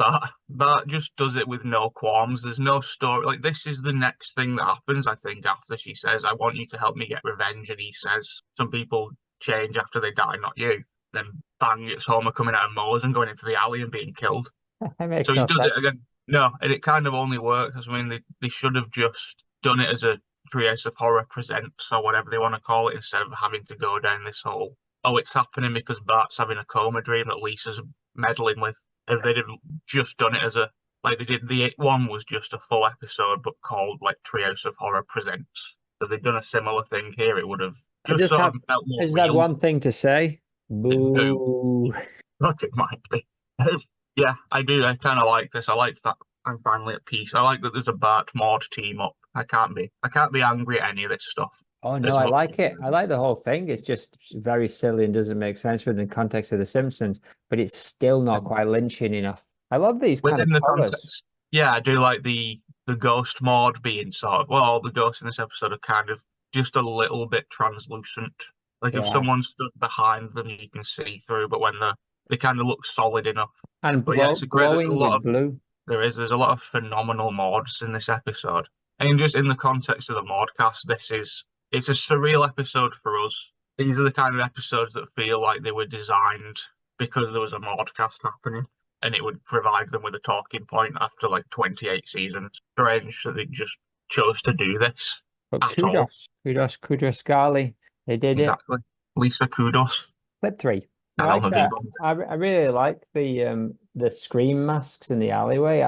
Bart just does it with no qualms. There's no story. Like, this is the next thing that happens, I think, after she says, I want you to help me get revenge. And he says, some people change after they die, not you. Then bang, it's Homer coming out of Moe's and going into the alley and being killed. So he does it again. No, and it kind of only works. I mean, they should have just done it as a Treehouse of Horror Presents or whatever they want to call it, instead of having to go down this whole, oh, it's happening because Bart's having a coma dream that Lisa's meddling with. If they'd have just done it as a, like they did, the one was just a full episode but called like Treehouse of Horror Presents. So they'd done a similar thing here, it would have just sort of felt more real. Is that one thing to say? Boo. But it might be. Yeah, I do. I kind of like this. I like that I'm finally at peace. I like that there's a Bart Maude team up. I can't be angry at any of this stuff. Oh no, I like it. I like the whole thing. It's just very silly and doesn't make sense within the context of The Simpsons, but it's still not quite lynching enough. I love these within kind of the context. Yeah, I do like the ghost Maude being sort of, well, all the ghosts in this episode are kind of just a little bit translucent. Like if someone stood behind them, you can see through, but when they kind of look solid enough. And but yeah, it's a great. There's a lot of blue. There's a lot of phenomenal Maudes in this episode, and just in the context of the Maudecast, it's a surreal episode for us. These are the kind of episodes that feel like they were designed because there was a Maudecast happening, and it would provide them with a talking point after like 28 seasons. Strange that they just chose to do this. But kudos, Scarley. They did exactly. Lisa, kudos. Clip 3. I really like the Scream masks in the alleyway.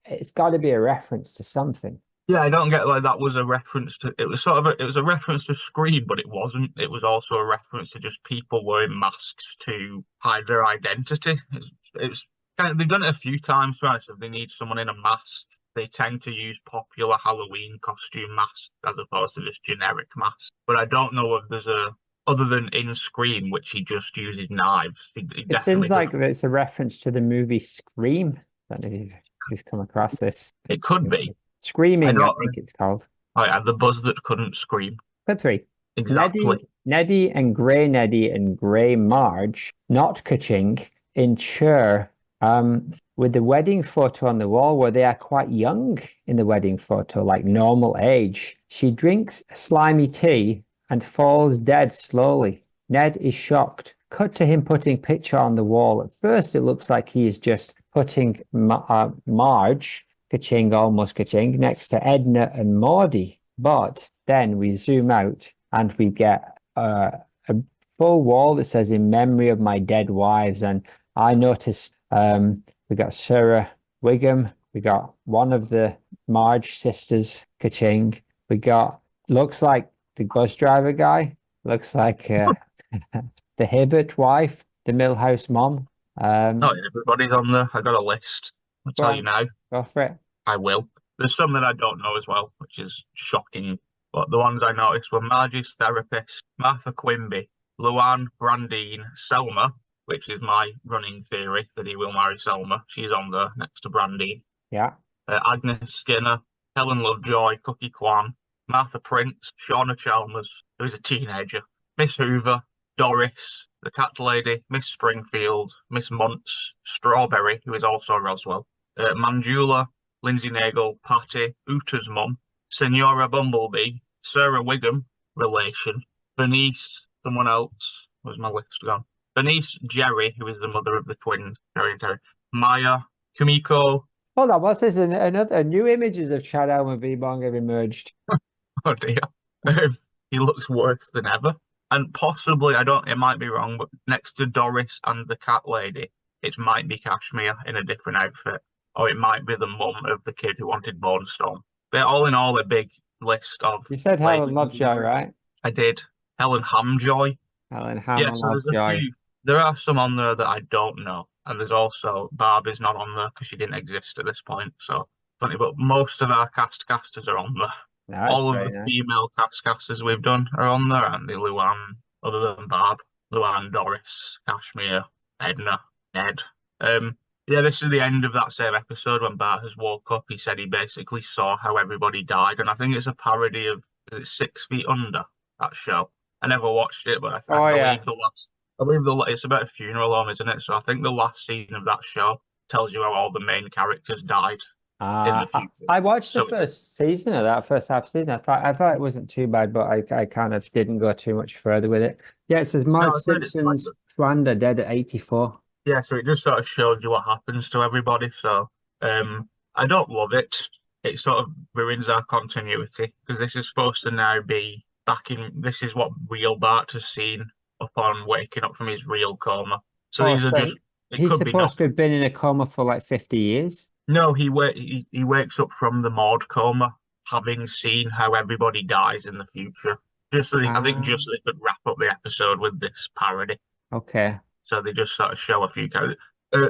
It's got to be a reference to something. Yeah, I don't get like that was a reference to. It was sort of it was a reference to Scream, but it wasn't. It was also a reference to just people wearing masks to hide their identity. It's kind of, they've done it a few times, right? So if they need someone in a mask, they tend to use popular Halloween costume masks as opposed to just generic masks. But I don't know if there's other than in Scream, which he just uses knives. It seems like it's a reference to the movie Scream. I don't know if you've come across this. It could be. Screaming, I think it's called. Oh yeah, the buzz that couldn't scream. Clip 3. Exactly. Neddy and Grey Marge, not ka-ching, ensure with the wedding photo on the wall where they are quite young in the wedding photo, like normal age. She drinks slimy tea and falls dead slowly. Ned is shocked. Cut to him putting picture on the wall. At first, it looks like he is just putting Marge, ka-ching, almost ka-ching, next to Edna and Maude. But then we zoom out and we get a full wall that says "In memory of my dead wives." And I noticed we got Sarah Wiggum. We got one of the Marge sisters, ka-ching. We got, looks like the bus driver guy. Looks like the Hibbert wife, the Millhouse mom. Not everybody's on there. I got a list. I'll tell you now. Go for it. I will. There's some that I don't know as well, which is shocking. But the ones I noticed were Margie's therapist, Martha Quimby, Luann, Brandine, Selma, which is my running theory that he will marry Selma. She's on there next to Brandine. Yeah. Agnes Skinner, Helen Lovejoy, Cookie Kwan, Martha Prince, Shauna Chalmers, who is a teenager, Miss Hoover, Doris, the Cat Lady, Miss Springfield, Miss Muntz, Strawberry, who is also Roswell, Manjula, Lindsay Nagle, Patty, Uta's mum, Senora Bumblebee, Sarah Wiggum, relation, Bernice, someone else, where's my list gone? Bernice Jerry, who is the mother of the twins, Jerry and Terry, Maya, Kumiko. Hold on, what's this? Another new images of Chad and V Bong have emerged. Oh dear. He looks worse than ever. And possibly, it might be wrong, but next to Doris and the cat lady, it might be Kashmir in a different outfit. Or it might be the mum of the kid who wanted Bone Storm. They're all in all a big list of... You said Helen Lovejoy, right? I did. Helen Hamjoy. Helen Lovejoy. There's a few. There are some on there that I don't know. And there's also, Barbie's not on there because she didn't exist at this point. So, funny, but most of our casters are on there. Nice, all of the female casters we've done are on there, aren't they? Luann, other than Barb, Luann, Doris, Kashmir, Edna, Ned. Yeah, this is the end of that same episode when Bart has woke up. He said he basically saw how everybody died, and I think it's a parody of 6 Feet Under, that show. I never watched it, but I believe it's about a funeral home, isn't it? So I think the last scene of that show tells you how all the main characters died. In the future. I watched the first season of that, first half season. I thought it wasn't too bad, but I kind of didn't go too much further with it. Yeah, it says Marge Simpson's Flanders dead at 84. Yeah, so it just sort of shows you what happens to everybody. So I don't love it. It sort of ruins our continuity because this is supposed to now be back in. This is what real Bart has seen upon waking up from his real coma. So these are just. He's supposed to have been in a coma for like 50 years. No, he wakes up from the Maude coma, having seen how everybody dies in the future. I think just so they could wrap up the episode with this parody. Okay. So they just sort of show a few characters.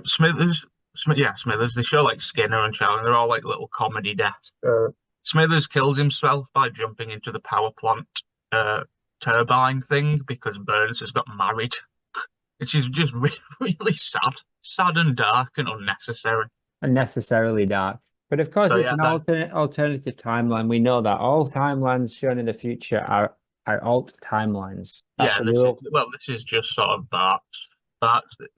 Smithers. They show like Skinner and Charlie. They're all like little comedy deaths. Smithers kills himself by jumping into the power plant turbine thing because Burns has got married, which is just really sad and dark and unnecessary. Unnecessarily dark. But of course, it's an alternative timeline. We know that all timelines shown in the future are alt timelines. That's this is just sort of Bart's.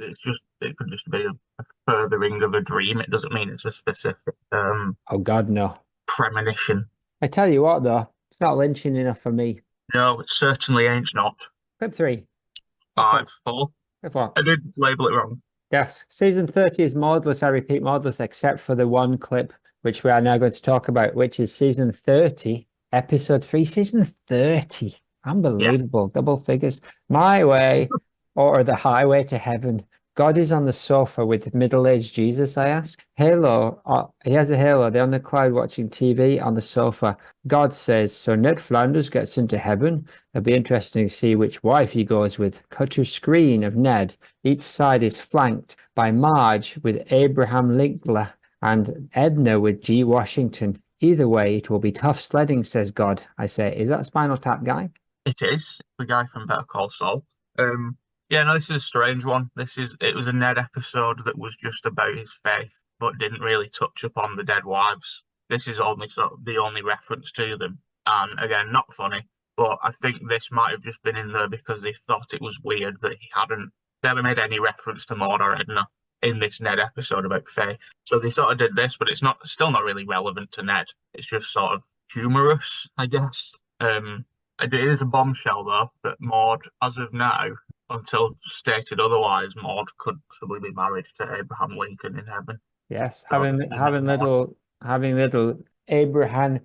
It could just be a furthering of a dream. It doesn't mean it's a specific. Oh God, no. Premonition. I tell you what, though, it's not lynching enough for me. No, it certainly ain't not. Clip 3. 5, 4. I did label it wrong. Yes, season 30 is modeless. I repeat, modeless, except for the one clip which we are now going to talk about, which is season 30, episode 3. Season 30. Unbelievable. Yeah. Double figures. My Way or the Highway to Heaven. God is on the sofa with middle-aged Jesus, I ask. Halo. He has a halo. They're on the cloud watching TV on the sofa. God says, so Ned Flanders gets into heaven. It'll be interesting to see which wife he goes with. Cut to screen of Ned. Each side is flanked by Marge with Abraham Linkler and Edna with G. Washington. Either way, it will be tough sledding, says God. I say, is that Spinal Tap guy? It is. The guy from Better Call Saul. Yeah, no, this is a strange one. It was a Ned episode that was just about his faith, but didn't really touch upon the dead wives. This is only sort of the only reference to them. And again, not funny, but I think this might have just been in there because they thought it was weird that they hadn't made any reference to Maude or Edna. in this Ned episode about Faith. So they sort of did this, but it's still not really relevant to Ned. It's just sort of humorous, I guess. It is a bombshell though that Maude, as of now, until stated otherwise, Maude could possibly be married to Abraham Lincoln in heaven. Yes, So having little Abraham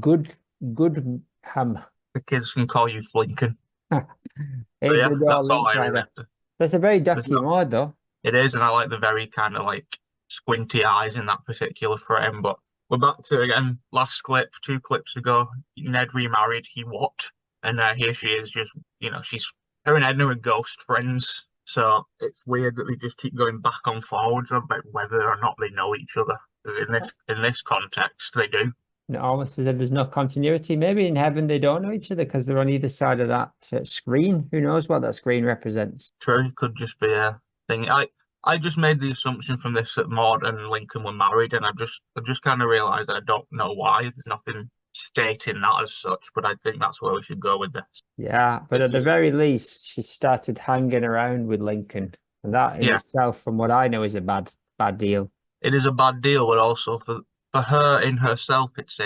Goodham. The kids can call you Flinken. That's all I really have to. That's a very ducky Maude though. It is, and I like the very kind of like squinty eyes in that particular frame. But we're back to, again, last clip, 2 clips ago. Ned remarried, he what? And here she is, just, her and Edna are ghost friends. So it's weird that they just keep going back and forwards about whether or not they know each other. Because in this context, they do. Almost as if there's no continuity. Maybe in heaven they don't know each other because they're on either side of that screen. Who knows what that screen represents? True, it could just be a thing. I just made the assumption from this that Maude and Lincoln were married, and I've just kind of realised I don't know why. There's nothing stating that as such, but I think that's where we should go with this. Yeah, but at the very least, she started hanging around with Lincoln, and that in itself, from what I know, is a bad deal. It is a bad deal, but also for her in herself, it's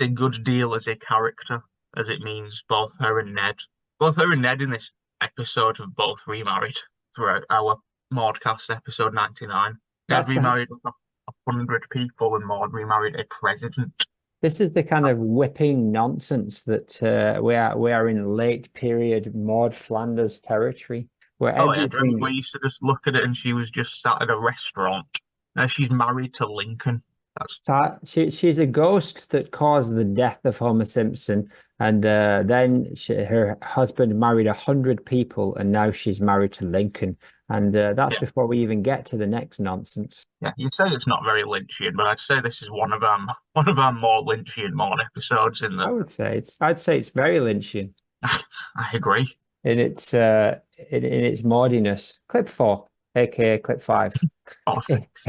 a good deal as a character, as it means both her and Ned in this episode have both remarried throughout our Maudecast episode 99. Ned remarried 100 people, and Maude remarried a president. This is the kind of whipping nonsense that we are in late period Maude Flanders territory. Where we used to just look at it and she was just sat at a restaurant. Now she's married to Lincoln. She's a ghost that caused the death of Homer Simpson, and then her husband married 100 people, and now she's married to Lincoln, and that's before we even get to the next nonsense. Yeah, you say it's not very Lynchian, but I'd say this is one of our more Lynchian Maude episodes. I'd say it's very Lynchian. I agree. In its Maudiness. Clip 4. aka clip 5. Oh, 6.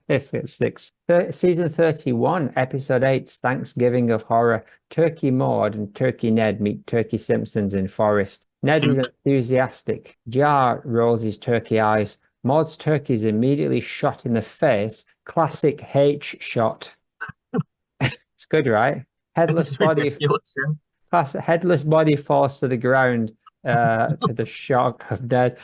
Clip 6. Season 31, episode 8, Thanksgiving of Horror. Turkey Maude and Turkey Ned meet Turkey Simpsons in forest. Ned is enthusiastic. Jar rolls his turkey eyes. Maude's turkey is immediately shot in the face. Classic H shot. It's good, right? Headless body. Headless body falls to the ground to the shock of Ned.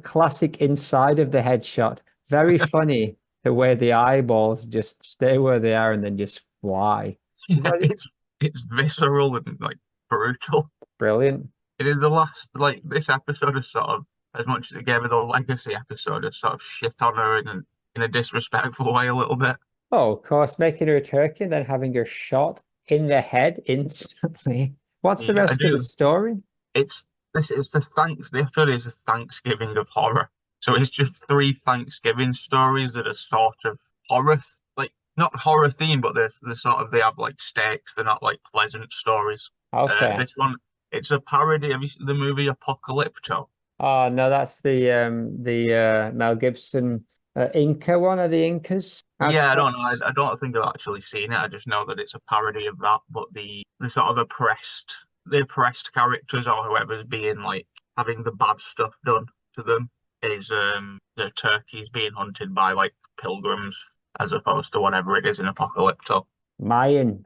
Classic inside of the headshot. Very funny the way the eyeballs just stay where they are and then just fly. Yeah, it's visceral and like brutal. Brilliant. It is the last, like, this episode is sort of, as much as it gave her the legacy episode, is sort of shit on her in a disrespectful way a little bit. Oh, of course, making her a turkey and then having her shot in the head instantly. What's the rest of the story? The episode is a Thanksgiving of horror. So it's just 3 Thanksgiving stories that are sort of horror, like not horror themed, but they have like stakes. They're not like pleasant stories. Okay. This one, it's a parody. Have you seen the movie Apocalypto? Oh no, that's the Mel Gibson Inca one of the Incas. Yeah, I don't know. I don't think I've actually seen it. I just know that it's a parody of that, but the sort of oppressed characters or whoever's being like having the bad stuff done to them is the turkeys being hunted by like pilgrims as opposed to whatever it is in Apocalypto. The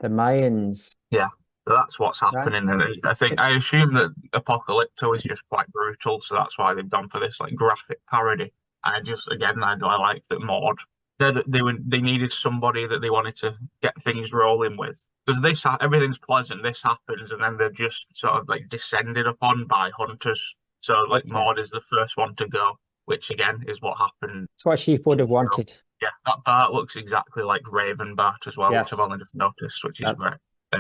Mayans. Yeah, so that's what's happening. Right. And I assume that Apocalypto is just quite brutal, so that's why they've gone for this like graphic parody. I like that Maude. They needed somebody that they wanted to get things rolling with, because everything's pleasant. This happens, and then they're just sort of like descended upon by hunters. So like Maude is the first one to go, which again is what happened. That's what she would have wanted. Yeah, that Bart looks exactly like Raven Bart as well, which I've only just noticed, which is great.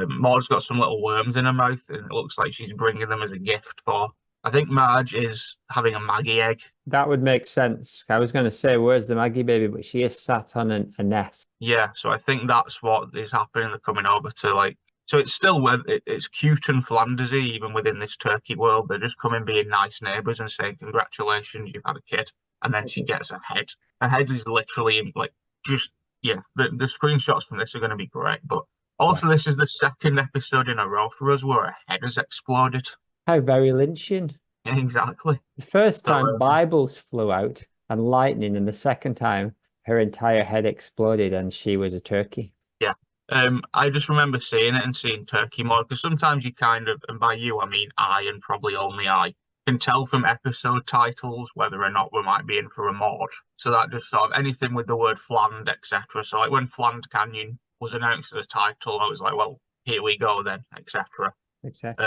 Maude's got some little worms in her mouth, and it looks like she's bringing them as a gift for. I think Marge is having a Maggie egg. That would make sense. I was going to say, where's the Maggie baby? But she is sat on a nest. Yeah, so I think that's what is happening. They're coming over to like. So it's still it's cute and Flandersy even within this turkey world. They're just coming being nice neighbours and saying, congratulations, you've had a kid. And then she gets a head. Her head is literally like the screenshots from this are going to be great. But also this is the second episode in a row for us where a head has exploded. How very Lynchian. Exactly. The first time Bibles flew out, and lightning, and the second time her entire head exploded and she was a turkey. Yeah. I just remember seeing it and seeing Turkey Maud, because sometimes you kind of, and by you I mean I and probably only I, can tell from episode titles whether or not we might be in for a Maud. So that just sort of anything with the word Fland, etc. So like when Fland Canyon was announced as a title, I was like, well, here we go then, etc. Exactly.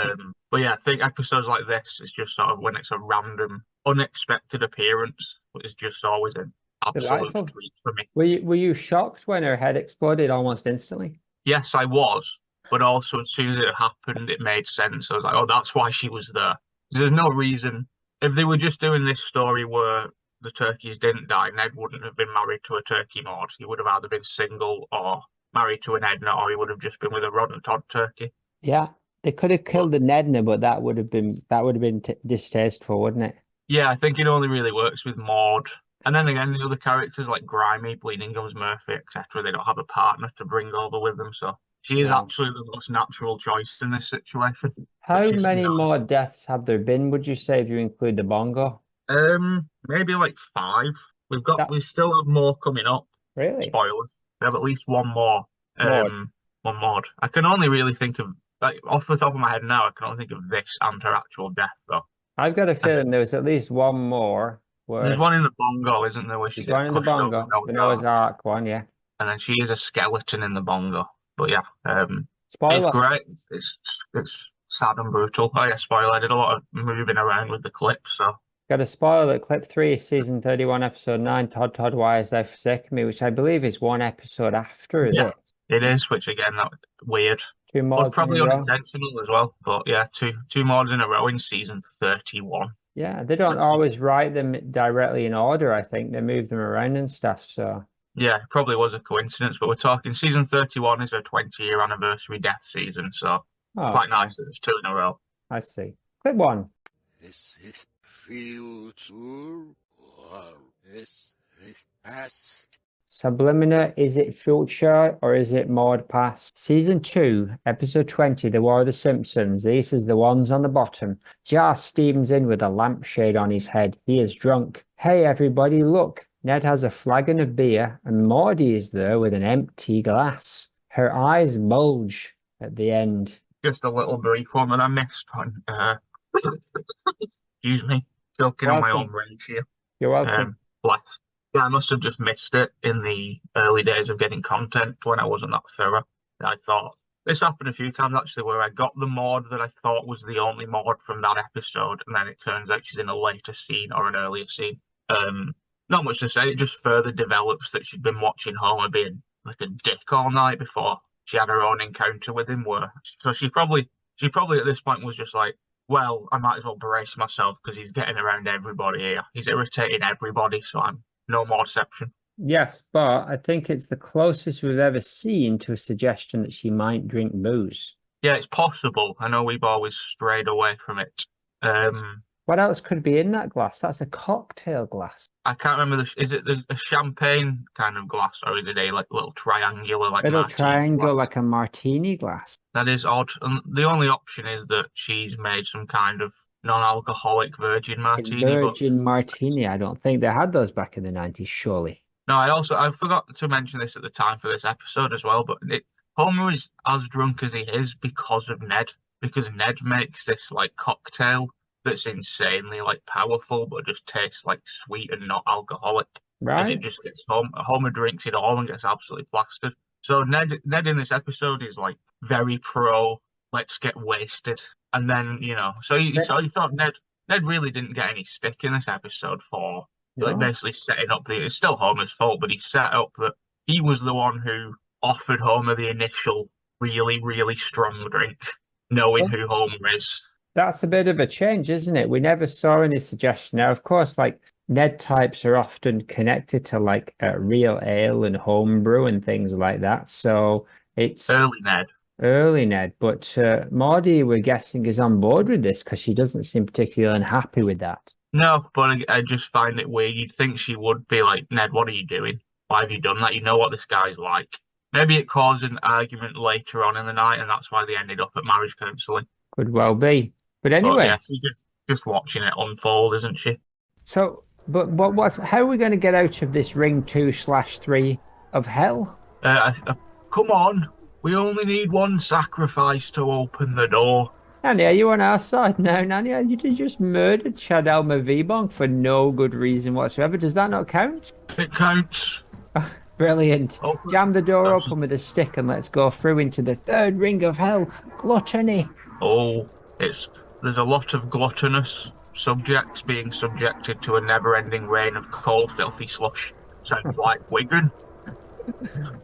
But yeah, I think episodes like this is just sort of when it's a random, unexpected appearance, but it's just always an absolute Delightful. treat for me. Were you shocked when her head exploded almost instantly? Yes, I was, but also as soon as it happened, it made sense. I was like, oh, that's why she was there. There's no reason. If they were just doing this story where the turkeys didn't die, Ned wouldn't have been married to a turkey Maud. He would have either been single or married to an Edna, or he would have just been with a Rod and Todd turkey. Yeah, they could have killed an Edna, but that would have been distasteful, wouldn't it? Yeah, I think it only really works with Maud. And then again, the other characters like Grimy, Bleeding Gums Murphy, etc., they don't have a partner to bring over with them, so she is actually the most natural choice in this situation. How many more deaths have there been, would you say, if you include the bongo? Maybe like 5. We still have more coming up. Really? Spoilers. We have at least one more. One Maud. I can only really think of, like, off the top of my head now, I can only think of this and her actual death, though. I've got a feeling there was at least one more. There's one in the bongo, isn't there? Where she gets pushed over the Noah's Ark one, yeah. And then she is a skeleton in the bongo. But yeah, spoiler. It's great. It's sad and brutal. Oh yeah, spoiler. I did a lot of moving around with the clips, so. Got a spoiler that clip 3, season 31, episode 9, Todd, Why Is Thou Forsaken Me, which I believe is one episode after this. It is, which again, that weird. 2 more. Probably unintentional as well. But yeah, two more in a row in season 31. Yeah, they don't always write them directly in order, I think. They move them around and stuff, so. Yeah, it probably was a coincidence, but we're talking season 31 is her 20-year anniversary death season, so quite nice that it's 2 in a row. I see. Clip 1. Is it future or is it past? Subliminal, is it future or is it Maude past? Season 2, episode 20, The War of the Simpsons. This is the ones on the bottom. Jar steams in with a lampshade on his head. He is drunk. Hey everybody, look. Ned has a flagon of beer and Maude is there with an empty glass. Her eyes bulge at the end. Just a little brief one that I missed on. Excuse me. Joking on my own range here. You're welcome. Bless. Yeah, I must have just missed it in the early days of getting content when I wasn't that thorough. I thought this happened a few times actually, where I got the Maude that I thought was the only Maude from that episode, and then it turns out she's in a later scene or an earlier scene. Not much to say. It just further develops that she'd been watching Homer being like a dick all night before she had her own encounter with him. So she probably at this point was just like, well, I might as well brace myself because he's getting around everybody here. He's irritating everybody, so I'm no more deception. Yes, but I think it's the closest we've ever seen to a suggestion that she might drink booze. Yeah, it's possible. I know we've always strayed away from it. What else could be in that glass? That's a cocktail glass. I can't remember. Is it a champagne kind of glass, or is it a little triangular little triangle glass? Like a martini glass? That is odd. And the only option is that she's made some kind of non-alcoholic virgin martini. Martini. I don't think they had those back in the 90s, surely. No, I forgot to mention this at the time for this episode as well, but Homer is as drunk as he is because of Ned. Because Ned makes this like cocktail that's insanely like powerful, but just tastes like sweet and not alcoholic. Right. And it just gets Homer drinks it all and gets absolutely plastered. So Ned in this episode is like very pro, let's get wasted. And then, so you thought Ned really didn't get any stick in this episode for like basically setting up it's still Homer's fault, but he set up that he was the one who offered Homer the initial really, really strong drink, knowing who Homer is. That's a bit of a change, isn't it? We never saw any suggestion. Now, of course, like Ned types are often connected to like real ale and homebrew and things like that. So it's early Ned. But Maude, we're guessing, is on board with this because she doesn't seem particularly unhappy with that. No, but I just find it weird. You'd think she would be like, Ned, what are you doing? Why have you done that? You know what this guy's like. Maybe it caused an argument later on in the night, and that's why they ended up at marriage counselling. Could well be. But anyway, yeah, she's just watching it unfold, isn't she? So But how are we going to get out of this ring 2/3 of hell? Come on. We only need one sacrifice to open the door. Nanny, are you on our side now, Nanny? You just murdered Chad Elmer V-Bong for no good reason whatsoever. Does that not count? It counts. Brilliant. Open. Jam the door open with a stick and let's go through into the third ring of hell. Gluttony. Oh, there's a lot of gluttonous subjects being subjected to a never-ending rain of cold, filthy slush. Sounds like Wigan.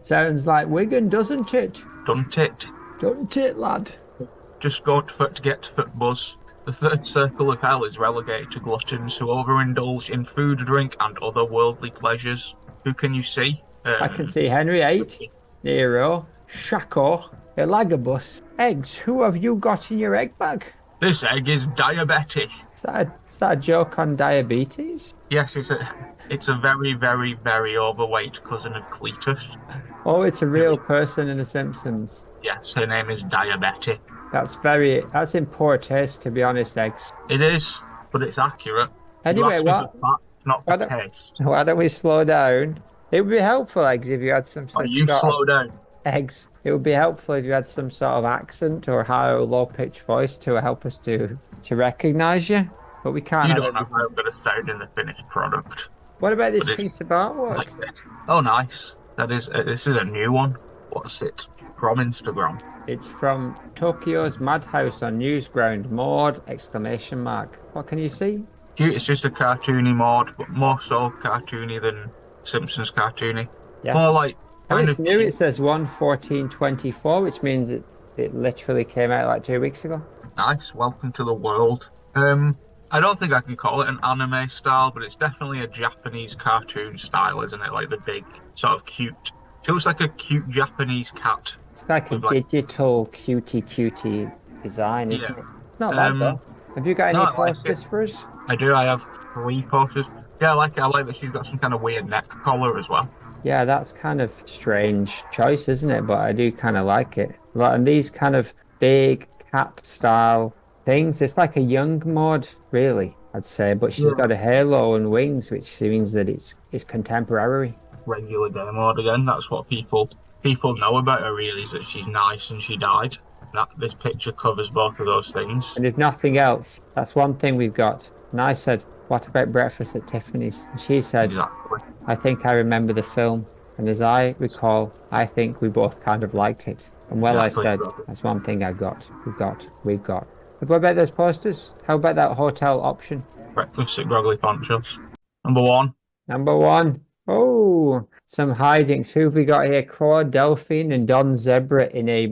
Sounds like Wigan, doesn't it? Don't it? Don't it, lad? Just go to get to foot buzz. The third circle of hell is relegated to gluttons who overindulge in food, drink, and other worldly pleasures. Who can you see? I can see Henry VIII, Nero, Shaco, Elagabus. Eggs, who have you got in your egg bag? This egg is diabetic. Is that a joke on diabetes? Yes, it's a very, very, very overweight cousin of Cletus. Oh, it's a real person in The Simpsons. Yes, her name is Diabetic. That's in poor taste, to be honest, Eggs. It is, but it's accurate. Anyway, not for taste. Why don't we slow down? It would be helpful, Eggs, if you had some sort of... slow down. Eggs. It would be helpful if you had some sort of accent or high or low pitched voice to help us to recognise you. But we can't. You don't know how I'm going to sound in the finished product. What about this piece of artwork? Like this. Oh, nice. This is a new one. What's it? From Instagram. It's from Tokyo's Madhouse on Newsground. Maude! ! What can you see? Cute. It's just a cartoony Maude, but more so cartoony than Simpsons cartoony. Yeah. More like kind of new. It says 1/14/24, which means it literally came out like 2 weeks ago. Nice. Welcome to the world. I don't think I can call it an anime style, but it's definitely a Japanese cartoon style, isn't it? Like the big sort of cute. It looks like a cute Japanese cat. It's like a digital cutie design, isn't it? It's not bad though. Have you got any posters for us? I do. I have 3 posters. Yeah, I like it. I like that she's got some kind of weird neck collar as well. Yeah, that's kind of strange choice, isn't it? But I do kind of like it. And these kind of big cat style things, it's like a young Maude, really, I'd say. But she's got a halo and wings, which means that it's contemporary. Regular day Maude again. That's what people know about her, really, is that she's nice and she died. This picture covers both of those things. And if nothing else, that's one thing we've got. And I said, what about Breakfast at Tiffany's? And she said, exactly. I think I remember the film. And as I recall, I think we both kind of liked it. And I said, that's one thing we've got. But what about those posters? How about that hotel option? Breakfast at Groggly Ponchos. Number 1. Number 1. Oh, some hijinks. Who have we got here? Crow, Delphine, and Don Zebra in a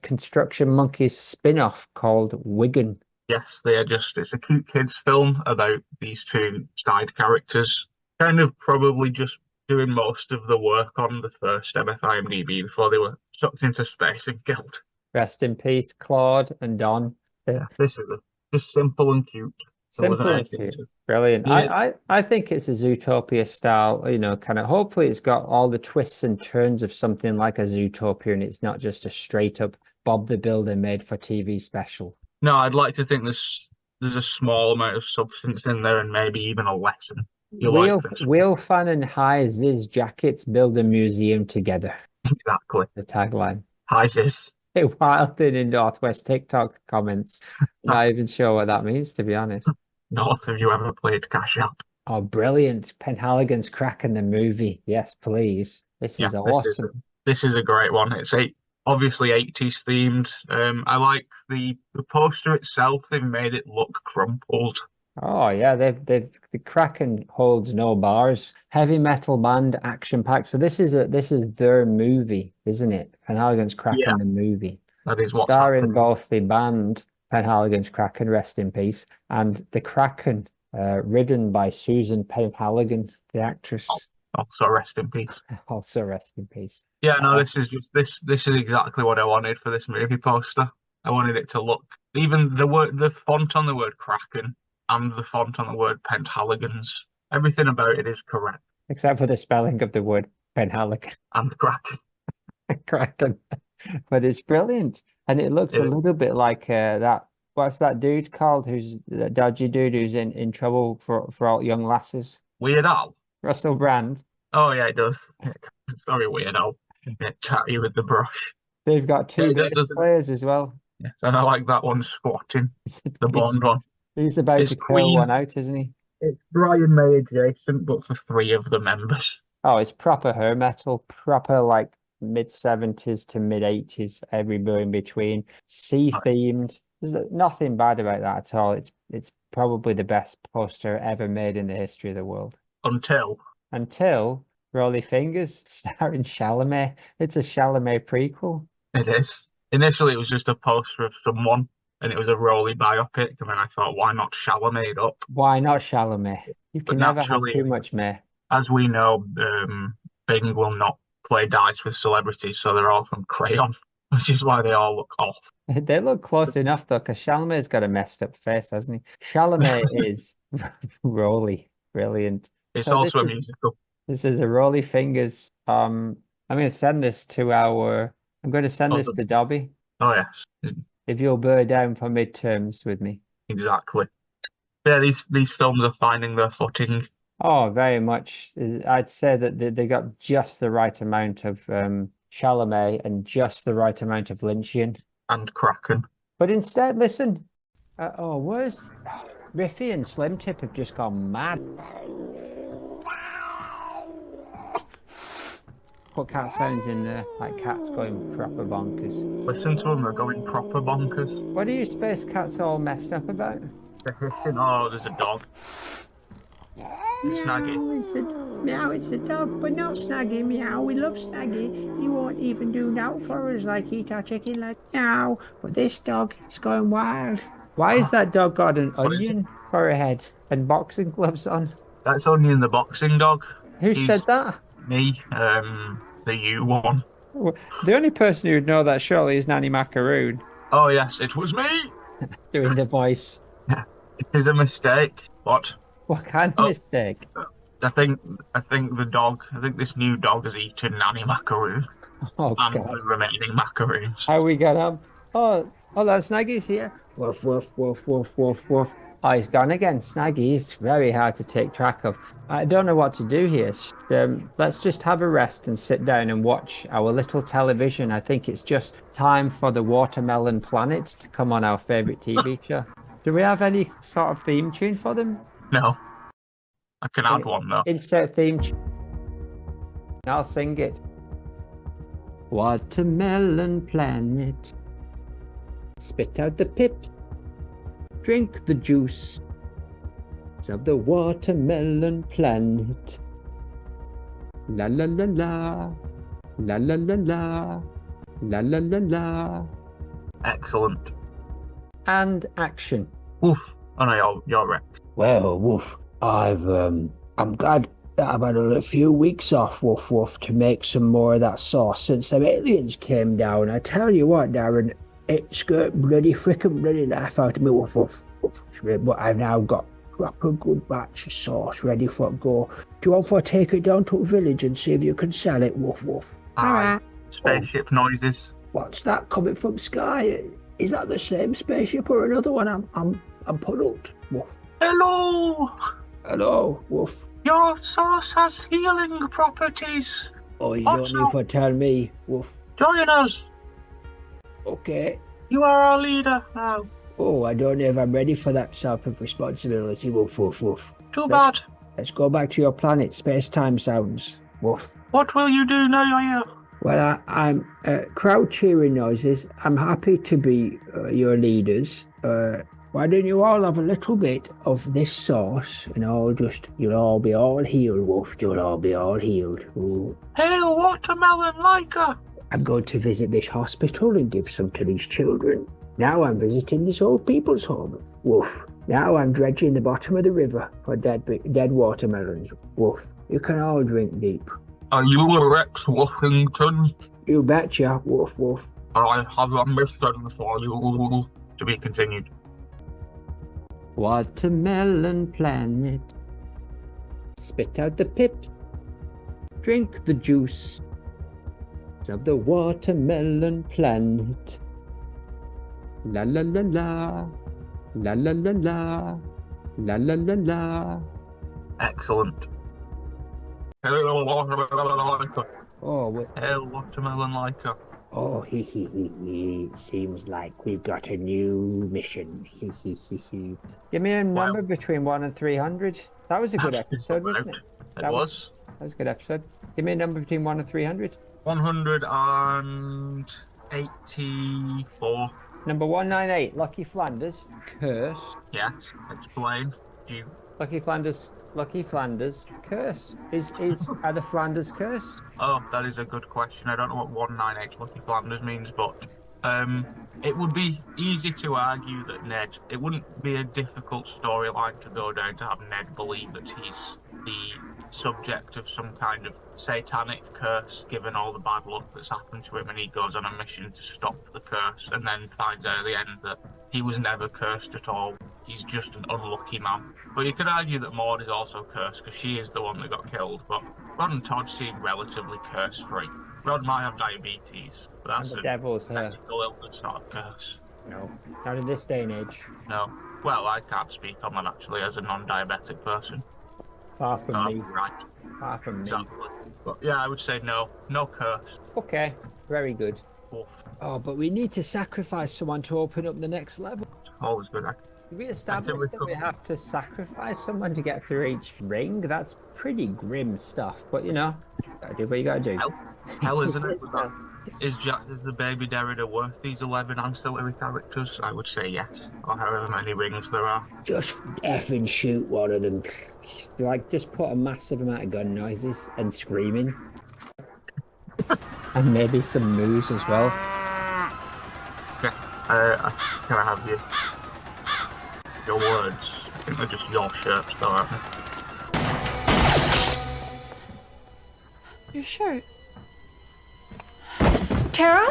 construction monkeys spin-off called Wigan. Yes, it's a cute kids film about these 2 side characters. Kind of probably just doing most of the work on the first MFIMDb before they were sucked into space and killed. Rest in peace, Claude and Don. Yeah, this is just simple and cute. Simple and cute. Brilliant. Yeah. I think it's a Zootopia style, kind of, hopefully it's got all the twists and turns of something like a Zootopia and it's not just a straight up Bob the Builder made for TV special. No, I'd like to think there's a small amount of substance in there and maybe even a lesson. Will Fan and Hi Ziz jackets build a museum together. Exactly. The tagline. Hi Ziz. Wild thing in Northwest TikTok comments. Not even sure what that means, to be honest. North, have you ever played Cash App? Oh, brilliant. Penhaligon's cracking the movie. Yes, please. This is awesome. This is a great one. It's obviously 80s themed. I like the poster itself. They've made it look crumpled. Oh yeah, the Kraken holds no bars. Heavy metal band, action packed. So this is their movie, isn't it? Penhaligon's Kraken, the movie. That is what starring both the band Penhaligon's Kraken, rest in peace, and the Kraken, ridden by Susan Penhaligon, the actress. Also rest in peace. Also rest in peace. Yeah, no, this is exactly what I wanted for this movie poster. I wanted it to look, even the font on the word Kraken and the font on the word Penhaligons, everything about it is correct. Except for the spelling of the word Penhaligon. And Kraken. Kraken. But it's brilliant. And it looks a little bit like that what's that dude called? Who's the dodgy dude who's in trouble for all young lasses? Weird Al. Russell Brand. Oh yeah, it does. Very Weird Al. Tatty with the brush. They've got two Yeah, bass players as well. Yes, and I like that one squatting. The Bond one. He's about It's to kill Queen. one out, isn't he? It's Brian May adjacent, but for 3 of the members. Oh, it's proper hair metal, proper like mid-70s to mid-80s, every bit in between. Sea-themed. There's nothing bad about that at all. It's probably the best poster ever made in the history of the world. Until Rolly Fingers, starring Chalamet. It's a Chalamet prequel. it is. Initially, it was just a poster of someone, and it was a Rolly biopic, and then I thought, why not Chalamet it up? Why not Chalamet? You can never have naturally, too much May. As we know, Bing will not play dice with celebrities, so they're all from crayon, which is why they all look off. They look close enough though, because Chalamet's got a messed up face, hasn't he? Chalamet is Rolly, brilliant. It's So also a this is- musical. This is a Rolly Fingers. I'm going to send this to Dobby. Oh yes, If you'll bear down for midterms with me. exactly. Yeah, these films are finding their footing. Oh, very much. I'd say that they got just the right amount of Chalamet and just the right amount of Lynchian. And Kraken. But instead, listen. Where's Riffy and Slim Tip have just gone mad. Put cat sounds in there, like cats going proper bonkers. Listen to them, they're going proper bonkers. What are you space cats all messed up about? They're hissing. Oh, there's a dog. Snaggy. Meow, it's a dog, but not Snaggy. Meow, we love Snaggy. He won't even do now for us, like eat our chicken, like meow. But this dog is going wild. Why is that dog got an onion for a head and boxing gloves on? That's Onion the boxing dog. Who said that? Me, the U one. The only person who would know that surely is Nanny Macaroon. Oh yes, it was me. Doing the voice. Yeah, it is a mistake. What? What kind of mistake? I think this new dog has eaten Nanny Macaroon. Oh, and God. the remaining macaroons. How we got up? Oh, that Snaggy's here. Woof, woof, woof, woof, woof, woof. Oh, he's gone again. Snaggy is very hard to take track of. I don't know what to do here. Let's just have a rest and sit down and watch our little television. I think it's just time for the Watermelon Planet to come on our favourite TV show. Do we have any sort of theme tune for them? No. I can add one though. Insert theme tune. I'll sing it. Watermelon Planet. Spit out the pips. Drink the juice of the Watermelon Planet. La la la la. La la la la. La la la la. Excellent. And action. Woof. Oh no, you're wrecked. Well, woof. I'm glad that I've had a few weeks off, woof woof, to make some more of that sauce since them aliens came down. I tell you what, Darren, it scared bloody life out of me, woof woof. But I've now got proper good batch of sauce ready for go. Do you want to take it down to a village and see if you can sell it, woof woof? Aye. Spaceship noises. What's that coming from sky? Is that the same spaceship or another one? I'm puddled, woof. Hello. Hello, woof. Your sauce has healing properties. Oh, you don't need to tell me, woof. Join us. Okay. You are our leader now. Oh, I don't know if I'm ready for that sort of responsibility, woof woof woof. Too bad. Let's go back to your planet, space-time sounds, woof. What will you do now you're here? Well, I'm crowd cheering noises. I'm happy to be your leaders. Why don't you all have a little bit of this sauce and you'll all be all healed, woof. You'll all be all healed. Ooh. Hail Watermelon Liker. I'm going to visit this hospital and give some to these children. Now I'm visiting this old people's home. Woof. Now I'm dredging the bottom of the river for dead watermelons. Woof. You can all drink deep. Are you Rex Washington? You betcha. Woof woof. I have a mission for you. To be continued. Watermelon Planet. Spit out the pips. Drink the juice of the Watermelon Planet. La la la la. La la la la. La la la la. Excellent. Hail watermelon liker. Oh, Hail watermelon liker. oh, he. Seems like we've got a new mission. He. Give me a number between 1 and 300. That was a good episode, wasn't it? It was. That was a good episode. Give me a number between 1 and 300. 184. Number 198, Lucky Flanders. Curse. Yes, explain. Lucky Flanders. Curse. Are the Flanders cursed? Oh, that is a good question. I don't know what 198 Lucky Flanders means, but it would be easy to argue that Ned. It wouldn't be a difficult storyline to go down to have Ned believe that he's the subject of some kind of satanic curse, given all the bad luck that's happened to him, and he goes on a mission to stop the curse, and then finds out at the end that he was never cursed at all. He's just an unlucky man. But you could argue that Maude is also cursed, because she is the one that got killed, but Rod and Todd seem relatively curse-free. Rod might have diabetes, but that's a devil's medical illness, not a curse. No, not in this day and age. No. Well, I can't speak on that, actually, as a non-diabetic person. Far from me. Right. Far from me. Exactly. But yeah, I would say no. No curse. Okay, very good. Oof. Oh, but we need to sacrifice someone to open up the next level. Always good. Did we establish that we have to sacrifice someone to get through each ring? That's pretty grim stuff, but you know, gotta do what you gotta do. Hell, isn't it? Is the baby Derrida worth these 11 ancillary characters? I would say yes, or however many rings there are. Just effing shoot one of them. Like, just put a massive amount of gun noises and screaming. And maybe some moves as well. Yeah, can I have your words? I think they're just your shirts, though, aren't they? Your shirt. Tara?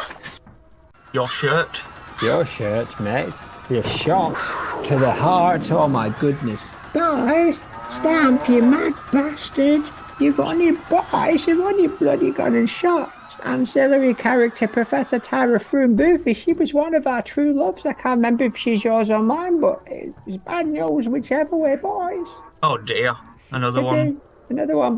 Your shirt? Your shirt, mate. You're shot to the heart. Oh my goodness. Boys, Stamp, you mad bastard. You've only bloody gone and shot ancillary character Professor Tara Froome Boofy. She was one of our true loves. I can't remember if she's yours or mine, but it was bad news whichever way, boys. Oh dear. Another one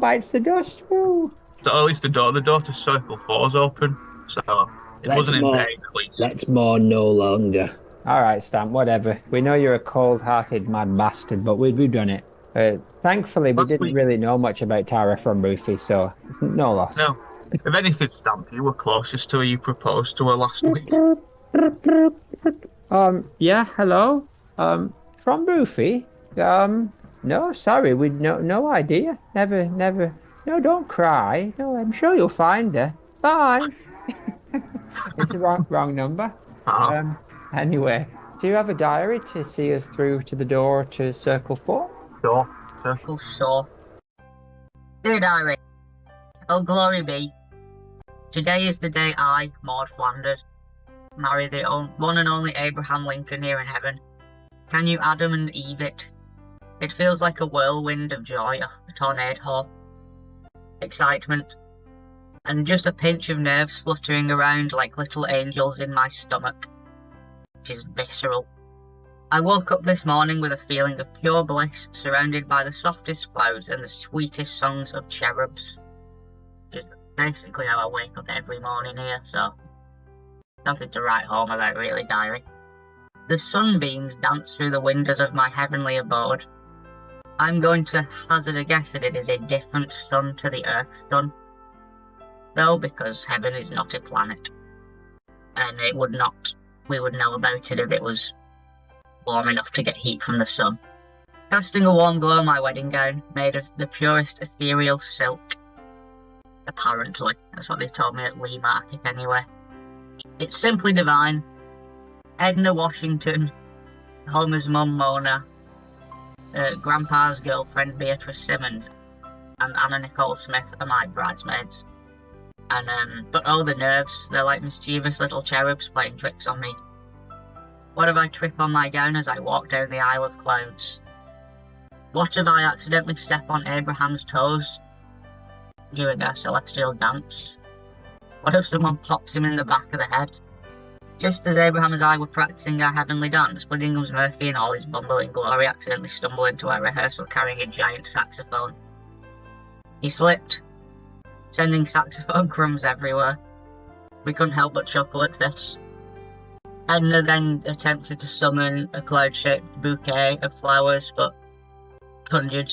bites the dust. Woo. So at least the door to Circle 4's open. So it wasn't in vain, at least. Let's mourn no longer. All right, Stamp, whatever. We know you're a cold-hearted mad bastard, but we've done it. Thankfully, we didn't really know much about Tara from Boofy, so it's no loss. No. If anything, Stamp, you were closest to her. You proposed to her last week. Yeah, hello? From Boofy? No, sorry, we no idea. Never. No, don't cry. No, I'm sure you'll find her. Bye. It's the wrong number. Oh. Anyway, do you have a diary to see us through to the door to Circle 4? Sure. Circle 4. Dear diary. Oh, glory be. Today is the day I, Maude Flanders, marry the one and only Abraham Lincoln here in heaven. Can you Adam and Eve it? It feels like a whirlwind of joy, a tornado, excitement, and just a pinch of nerves fluttering around like little angels in my stomach, which is visceral. I woke up this morning with a feeling of pure bliss, surrounded by the softest clouds and the sweetest songs of cherubs. Which is basically how I wake up every morning here, so nothing to write home about really, diary. The sunbeams dance through the windows of my heavenly abode. I'm going to hazard a guess that it is a different sun to the Earth's sun. Though, because heaven is not a planet. And we would know about it if it was warm enough to get heat from the sun. Casting a warm glow on my wedding gown, made of the purest ethereal silk. Apparently, that's what they told me at Lee Market anyway. It's simply divine. Edna Washington, Homer's mum Mona, Grandpa's girlfriend Beatrice Simmons, and Anna Nicole Smith are my bridesmaids. And but oh, the nerves, they're like mischievous little cherubs playing tricks on me. What if I trip on my gown as I walk down the Isle of Clouds? What if I accidentally step on Abraham's toes during our celestial dance? What if someone pops him in the back of the head? Just as Abraham and I were practicing our heavenly dance, Whittingham's Murphy and all his bumbling glory accidentally stumbled into our rehearsal carrying a giant saxophone. He slipped, sending saxophone crumbs everywhere. We couldn't help but chuckle at this. Edna then attempted to summon a cloud-shaped bouquet of flowers, but conjured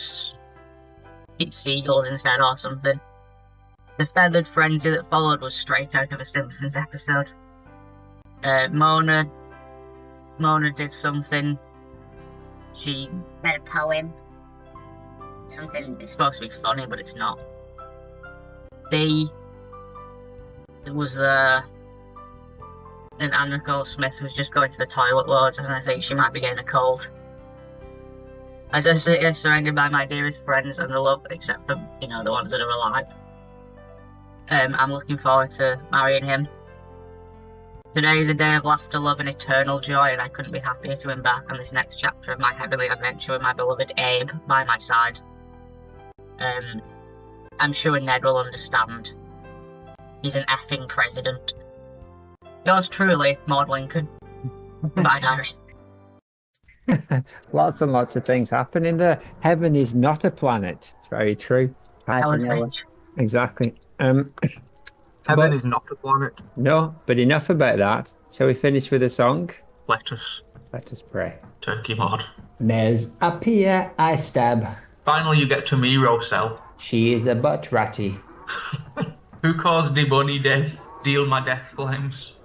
seagulls instead or something. The feathered frenzy that followed was straight out of a Simpsons episode. Mona did something. She read a poem. Something it's supposed to be funny, but it's not. B was there, and Anna Nicole Smith was just going to the toilet loads, and I think she might be getting a cold. As I sit here surrounded by my dearest friends and the love, except for, the ones that are alive. I'm looking forward to marrying him. Today is a day of laughter, love, and eternal joy, and I couldn't be happier to embark on this next chapter of my heavenly adventure with my beloved Abe by my side. I'm sure Ned will understand. He's an effing president. Yours truly, Maude Lincoln. Bye, diary. Lots and lots of things happen in there. Heaven is not a planet. It's very true. Exactly. Heaven is not a planet. No, but enough about that. Shall we finish with a song? Let us pray. Turkey Maude. Mes appear, I stab. Finally you get to me, Roselle. She is a butt ratty. Who caused the bunny death? Deal my death flames.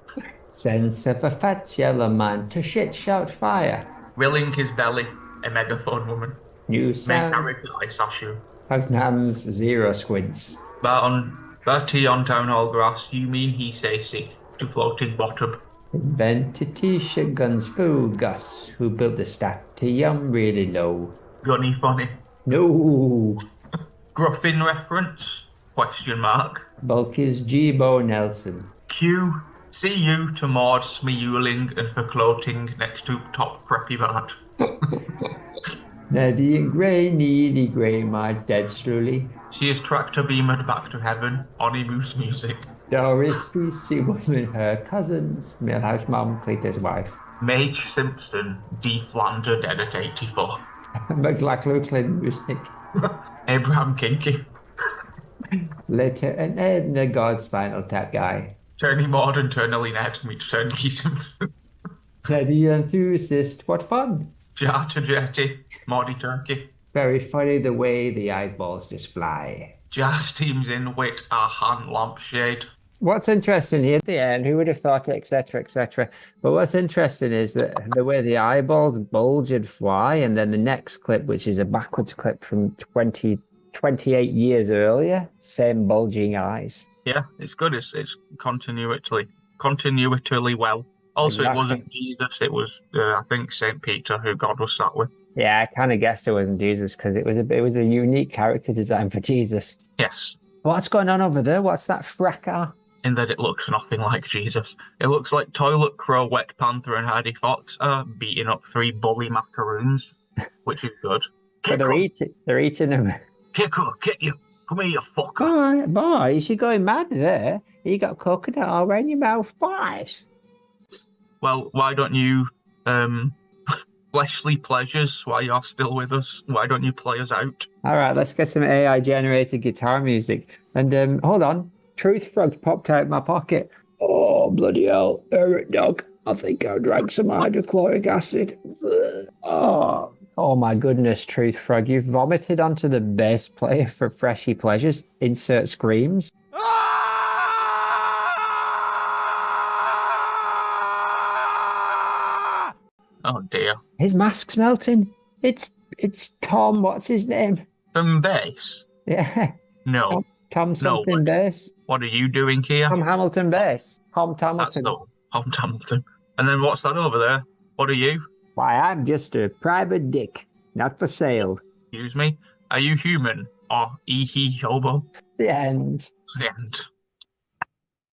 Sense of a fat yellow man to shit shout fire. Rilling his belly, a megaphone woman. New Main sound. character, I sash you. Has Nan's zero squids. Bertie on town hall grass, you mean he say sick to floating bottom. Invented t-shirt guns foo Gus, who built the stack to yum really low. Gunny funny. No. Gruffin reference? Question mark. Bulk is G-Bo Nelson. Q. See you to Maud Smeeuling and for clothing next to top preppy mart. Neddy and Grey, needy Grey, my dead slowly. She is tractor beamed back to heaven, on moose music. Doris, CC woman, her cousins, Millhouse mum, Cletus wife. Mage Simpson, D. Flanders, dead at 84. McLachlan music. Abraham Kinky. Later, an Edna God Spinal Tap guy. Tony Maud and Turnley Ned meet Turnkey Simpson. Neddy enthusiast, what fun. Jarter Jetty, Maudie Turkey. Very funny the way the eyeballs just fly. Jazz teams in wit, a hand lampshade. What's interesting here at the end, who would have thought it, etc., etc. But what's interesting is that the way the eyeballs bulge and fly, and then the next clip, which is a backwards clip from 28 years earlier, same bulging eyes. Yeah, it's good. It's continually well. Also, It wasn't Jesus. It was, I think, St. Peter, who God was sat with. Yeah, I kind of guessed it wasn't Jesus because it was a unique character design for Jesus. Yes. What's going on over there? What's that fracas? In that it looks nothing like Jesus. It looks like Toilet Crow, Wet Panther, and Hardy Fox are beating up 3 bully macaroons, which is good. They're eating them. Kiko, get you. Come here, you fucker. Boys, you're going mad there. You got coconut all around your mouth, boys. Well, why don't you, fleshly pleasures, while you're still with us, why don't you play us out? All right, let's get some AI-generated guitar music. And hold on. Truth Frog popped out of my pocket. Oh, bloody hell. Eric Dog, I think I drank some hydrochloric acid. Oh my goodness, Truth Frog. You've vomited onto the bass player for Freshy Pleasures. Insert screams. Oh dear. His mask's melting. It's Tom, what's his name? From bass? Yeah. No. Tom something bass. What are you doing here? Tom Hamilton bass. Tom Hamilton. That's the Tom Hamilton. And then what's that over there? What are you? Why, I'm just a private dick. Not for sale. Excuse me? Are you human? Or he hobo? The end. The end.